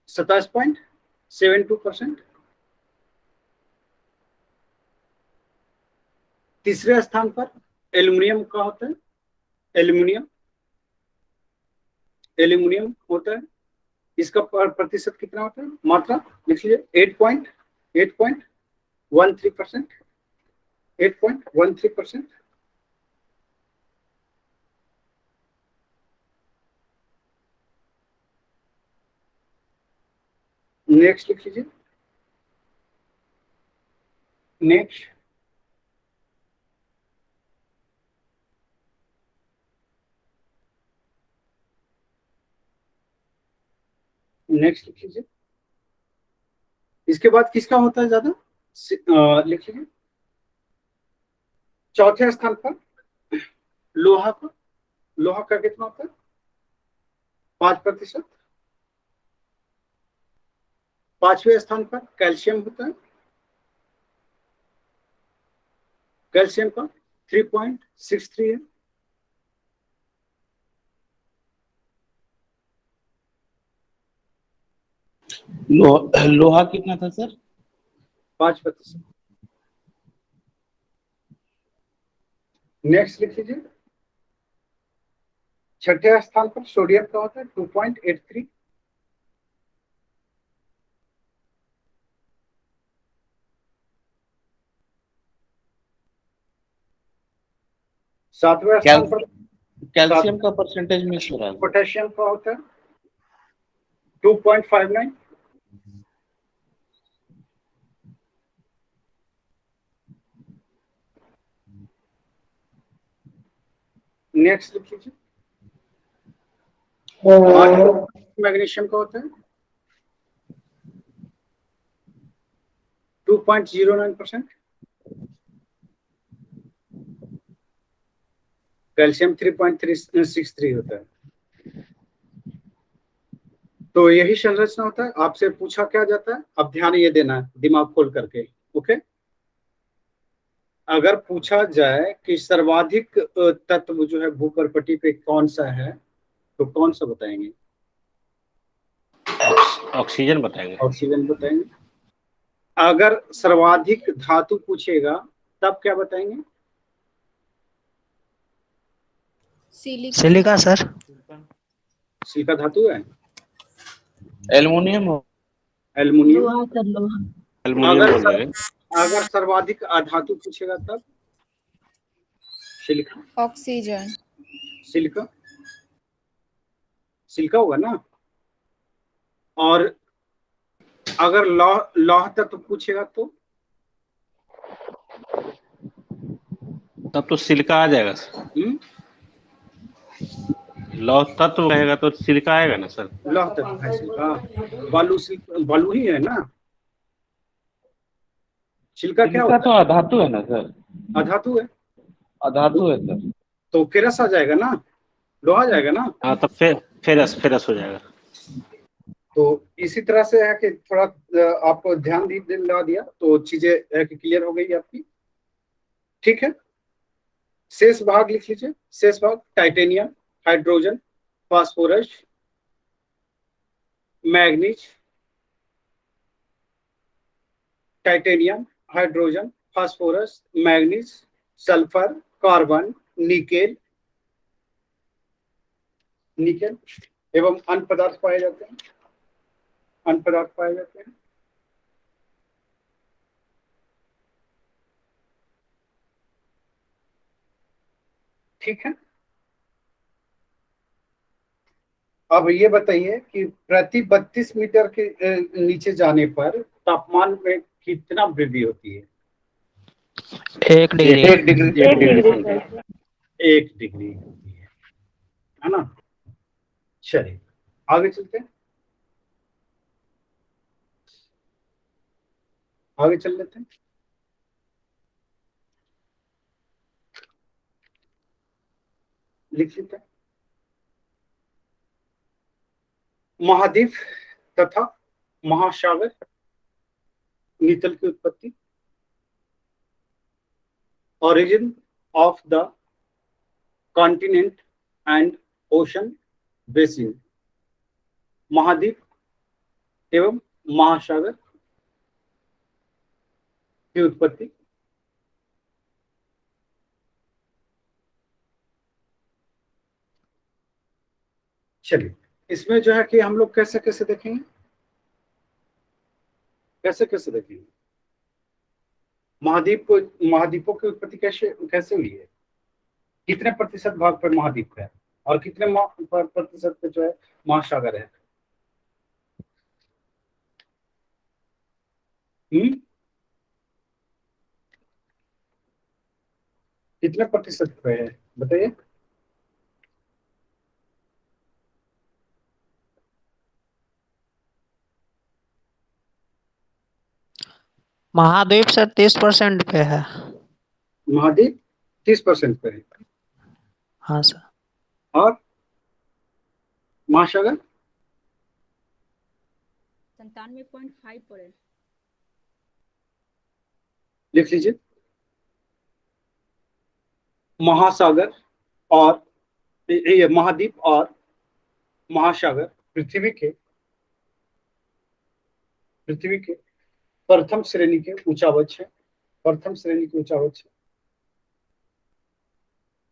Speaker 1: 27.72%। तीसरे स्थान पर एल्युमिनियम का होता है। एल्युमिनियम होता है। इसका प्रतिशत कितना होता है? मात्रा लिख लीजिए, 8.13%। नेक्स्ट लिख लीजिए। नेक्स्ट लिख लीजिए। इसके बाद किसका होता है ज्यादा? लिख लीजिए। चौथे स्थान पर लोहा का कितना होता है? 5%। पांचवें स्थान पर कैल्शियम होता है। कैल्शियम का 3.63 है।
Speaker 10: लोहा कितना था सर?
Speaker 1: 5%। नेक्स्ट लिख लीजिए। छठे स्थान पर सोडियम का होता है 2.83। सातवें स्थान पर
Speaker 10: कैल्शियम का परसेंटेज मिस हो रहा है।
Speaker 1: पोटेशियम का होता है 2.59। नेक्स्ट लिख लीजिए। मैग्नीशियम का होता है 2.09%। कैल्शियम 3.363 होता है। तो यही संरचना होता है। आपसे पूछा क्या जाता है, अब ध्यान ये देना है दिमाग खोल करके। ओके, अगर पूछा जाए कि सर्वाधिक तत्व जो है भूपर्पटी पे कौन सा है, तो कौन सा बताएंगे?
Speaker 4: ऑक्सीजन बताएंगे।
Speaker 1: ऑक्सीजन बताएंगे। अगर सर्वाधिक धातु पूछेगा तब क्या बताएंगे?
Speaker 5: Silica sir.
Speaker 1: सिलिका धातु है।
Speaker 10: एल्युमिनियम हो।
Speaker 1: एल्युमिनियम।
Speaker 4: एल्युमिनियम
Speaker 1: अगर
Speaker 4: बोल रहे हैं।
Speaker 1: अगर सर्वाधिक अधातु पूछेगा तब? सिलिका।
Speaker 3: ऑक्सीजन।
Speaker 1: सिलिका। सिलिका होगा ना। और अगर लौह तत्व पूछेगा तो?
Speaker 4: तब तो सिलिका आ जाएगा सर। लौह तत्व रहेगा तो सिलिका आएगा ना सर।
Speaker 1: लौह तत्व है सिलिका। बालू ही है ना। सिलिका क्या
Speaker 10: सिलिका
Speaker 1: होता
Speaker 10: तो अधातु है ना सर।
Speaker 1: है? अधातु है।
Speaker 10: अधातु है सर।
Speaker 1: तो फेरस आ जाएगा ना, लोहा आ जाएगा ना।
Speaker 4: हाँ, तब फेरस हो जाएगा।
Speaker 1: तो इसी तरह से है कि थोड़ा आपको ध्यान दिला दिया तो चीजें है कि क्लियर हो गई आपकी। ठीक है, शेष भाग लिख लीजिए। शेष भाग titanium, hydrogen, phosphorus, manganese, titanium, hydrogen, phosphorus, manganese, sulphur, carbon, nickel nickel एवं अन्य पदार्थ पाए जाते हैं। अन्य पदार्थ पाए जाते हैं। ठीक है, अब ये बताइए कि प्रति 32 मीटर के नीचे जाने पर तापमान में कितना वृद्धि होती है?
Speaker 5: 1 degree.
Speaker 1: 1 degree.
Speaker 7: 1 degree Celsius.
Speaker 1: 1 degree होती है ना। चलिए आगे चलते हैं। आगे चल लेते हैं। लिख लेते हैं। महाद्वीप तथा महासागर नितल की उत्पत्ति। origin of the continent and ocean basin। महाद्वीप एवं महासागर की उत्पत्ति। चलिए, इसमें जो है कि हम लोग कैसे कैसे देखेंगे, कैसे कैसे देखेंगे महाद्वीप को, महाद्वीपों की उत्पत्ति कैसे कैसे हुई है, कितने प्रतिशत भाग पर महाद्वीप है और कितने प्रतिशत पे जो है महासागर है। कितने प्रतिशत पे है बताइए।
Speaker 5: महाद्वीप सर 30% पे है।
Speaker 1: महाद्वीप 30% पे है।
Speaker 5: हाँ सर।
Speaker 1: और महासागर
Speaker 11: 97.5 पर है।
Speaker 1: लिख लीजिए। महासागर और ये महाद्वीप और महासागर पृथ्वी के प्रथम श्रेणी के उच्चावच है। प्रथम श्रेणी के उच्चावच है।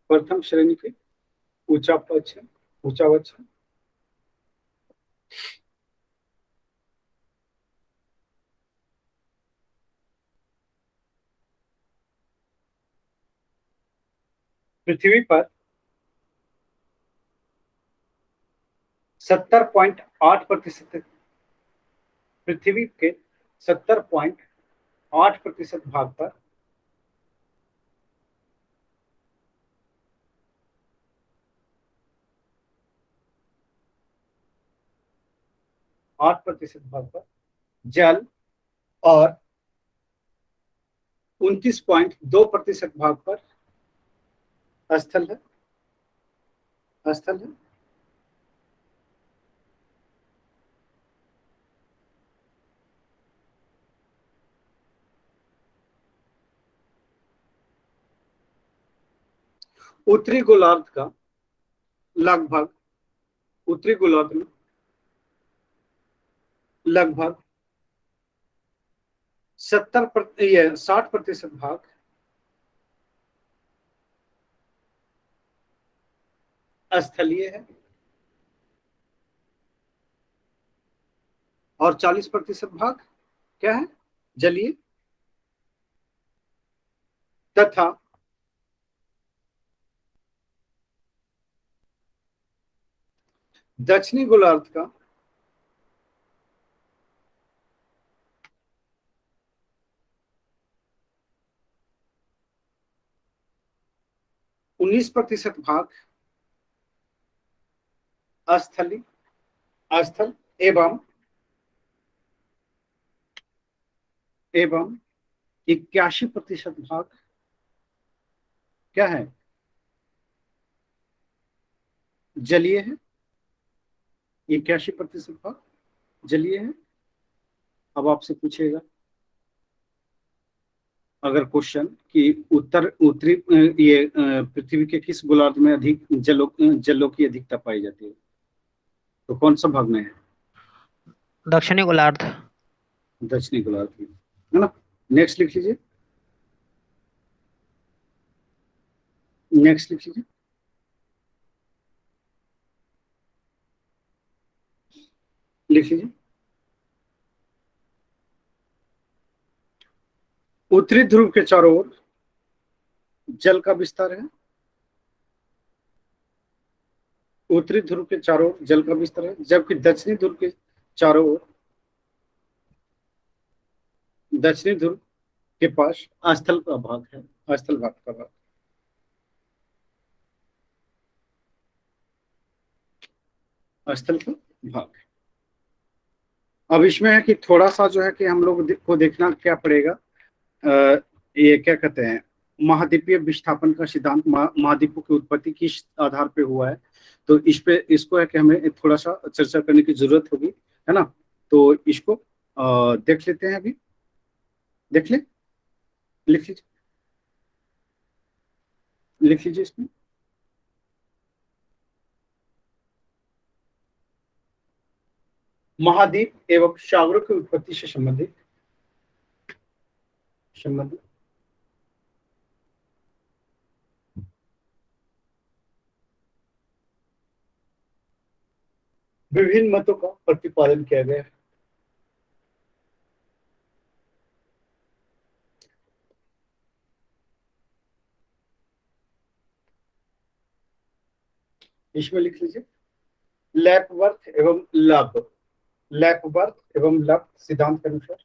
Speaker 1: प्रथम श्रेणी के उच्चावच है। उच्चावच है। पृथ्वी पर 70.8%, पृथ्वी के 70.8% भाग पर भाग पर जल और 29.2% भाग पर स्थल है। उत्तरी गोलार्ध का लगभग, उत्तरी गोलार्ध में लगभग 60% भाग स्थलीय है और 40% भाग क्या है, जलीय। तथा दक्षिणी गोलार्ध का 19% भाग स्थल एवं 81% भाग क्या है, जलीय है। 81% भाग जलीय है। अब आपसे पूछेगा अगर क्वेश्चन कि उत्तरी ये पृथ्वी के किस गोलार्ध में अधिक जलों की अधिकता पाई जाती है, तो कौन सा भाग में है?
Speaker 5: दक्षिणी गोलार्ध।
Speaker 1: दक्षिणी गोलार्ध में, है ना। नेक्स्ट लिख लीजिए, नेक्स्ट लिख लीजिए। लिख लीजिए, उत्तरी ध्रुव के चारों ओर जल का विस्तार है। उत्तरी ध्रुव के चारों ओर जल का विस्तार है, जबकि दक्षिणी ध्रुव के चारों ओर, दक्षिणी ध्रुव के पास स्थल का भाग है, स्थल भाग का भाग, स्थल का भाग। अब इसमें है कि थोड़ा सा जो है कि हम लोग को देखना क्या पड़ेगा, ये क्या कहते हैं, महाद्वीपीय विस्थापन का सिद्धांत महाद्वीपों की उत्पत्ति किस आधार पे हुआ है, तो इसको है कि हमें थोड़ा सा चर्चा करने की जरूरत होगी, है ना। तो इसको देख लेते हैं, अभी देख ले, लिख लीजिए, लिख लीजिए इसमें। महाद्वीप एवं सागरों की उत्पत्ति से संबंधित विभिन्न मतों का प्रतिपादन किया गया है। इसमें लिख लीजिए, लैपवर्थ एवं लब, लैपवर्थ एवं लब सिद्धांत के अनुसार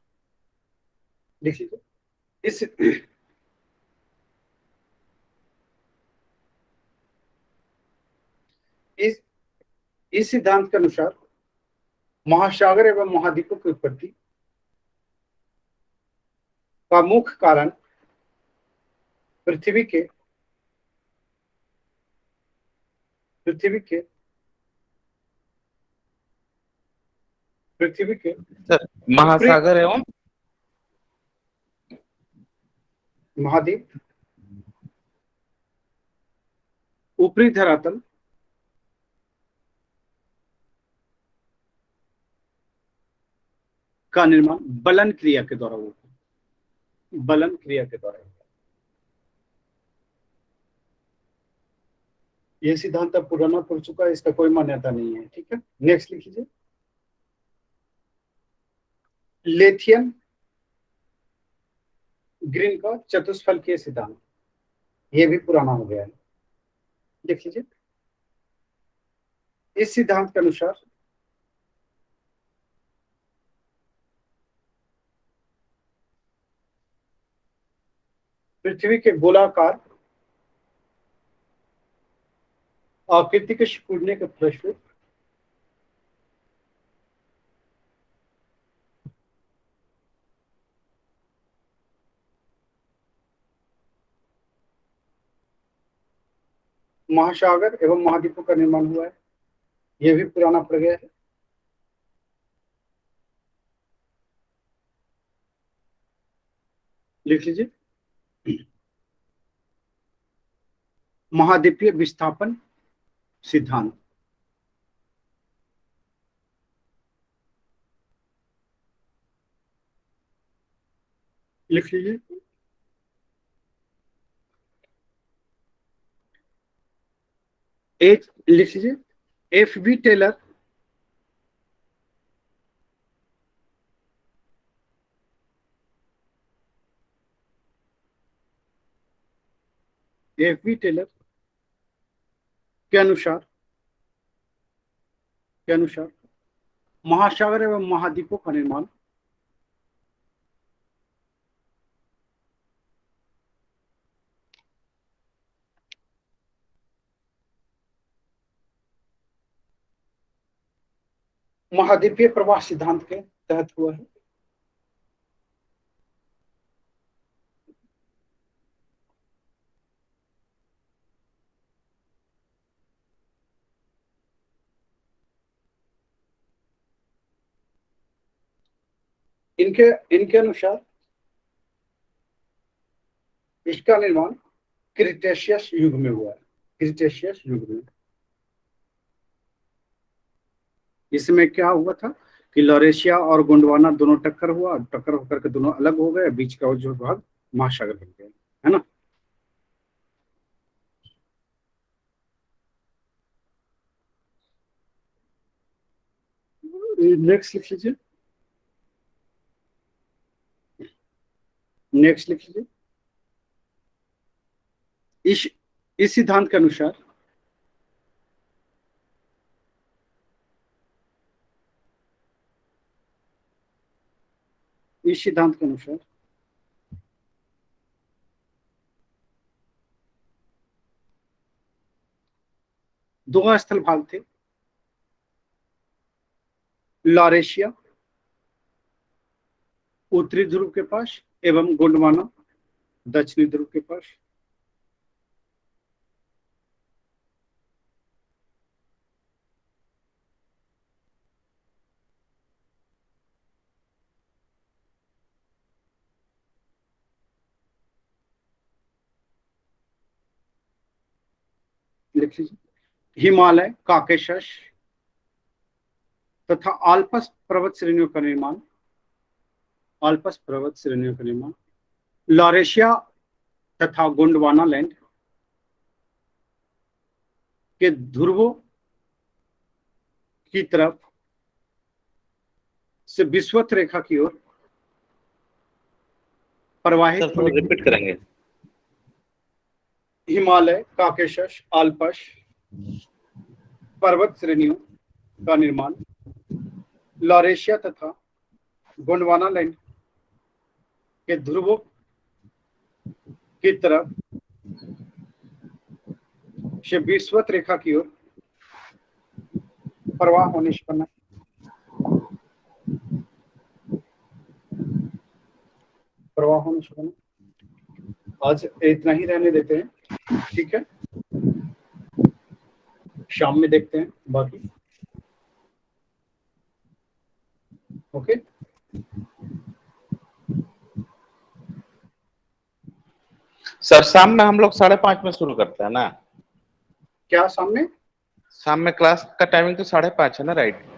Speaker 1: लिख लीजिए। इस सिद्धांत के अनुसार महासागर एवं महाद्वीपों की उत्पत्ति का मुख्य कारण पृथ्वी के
Speaker 10: सर महासागर एवं
Speaker 1: महाद्वीप, ऊपरी धरातल का निर्माण बलन क्रिया के द्वारा होता है, बलन क्रिया के द्वारा। यह सिद्धांत अब पुराना पड़ चुका है, इसका कोई मान्यता नहीं है, ठीक है। नेक्स्ट लिख लीजिए, लेथियन ग्रीन का चतुष्फलकीय सिद्धांत, ये भी पुराना हो गया है। देख लीजिए, इस सिद्धांत के अनुसार पृथ्वी के गोलाकार आकृति के सिकुड़ने के फलस्वरूप महासागर एवं महाद्वीपों का निर्माण हुआ है। यह भी पुराना पड़ गया है। लिख लीजिए, महाद्वीपीय विस्थापन सिद्धांत। लिख लीजिए, एक लिख लीजिए, F.B. Taylor F.B. टेलर के अनुसार महासागर एवं महाद्वीपों का निर्माण महाद्वीपीय प्रवाह सिद्धांत के तहत हुआ है। इनके अनुसार इसका निर्माण क्रिटेशियस युग में हुआ है। क्रिटेशियस युग में इसमें क्या हुआ था कि लॉरेशिया और गोंडवाना दोनों टक्कर हुआ, टक्कर होकर के दोनों अलग हो गए, बीच का जो भाग महासागर बन गया, है ना। नेक्स्ट लिख लीजिए, नेक्स्ट लिख लीजिए, इस सिद्धांत के अनुसार दो स्थल भाग थे, लॉरेशिया उत्तरी ध्रुव के पास एवं गोंडवाना दक्षिणी ध्रुव के पास। लिख लीजिए, हिमालय, काकेशस तथा आल्पस पर्वत श्रेणियों का निर्माण, लॉरेशिया तथा गोंडवाना लैंड के ध्रुवों की तरफ से विषुवत रेखा की ओर प्रवाहित होने,
Speaker 10: रिपीट करेंगे।
Speaker 1: हिमालय, काकेशस, आल्पस पर्वत श्रेणियों का निर्माण लॉरेशिया तथा गोंडवाना लैंड के ध्रुवों की तरफ से विषुवत रेखा की ओर प्रवाह होने से बना। आज इतना ही रहने देते हैं, ठीक है। शाम में देखते हैं बाकी। ओके,
Speaker 10: सर शाम में हम लोग 5:30 में शुरू करते हैं ना?
Speaker 1: क्या शाम में?
Speaker 10: शाम में क्लास का टाइमिंग तो 5:30 है ना, राइट?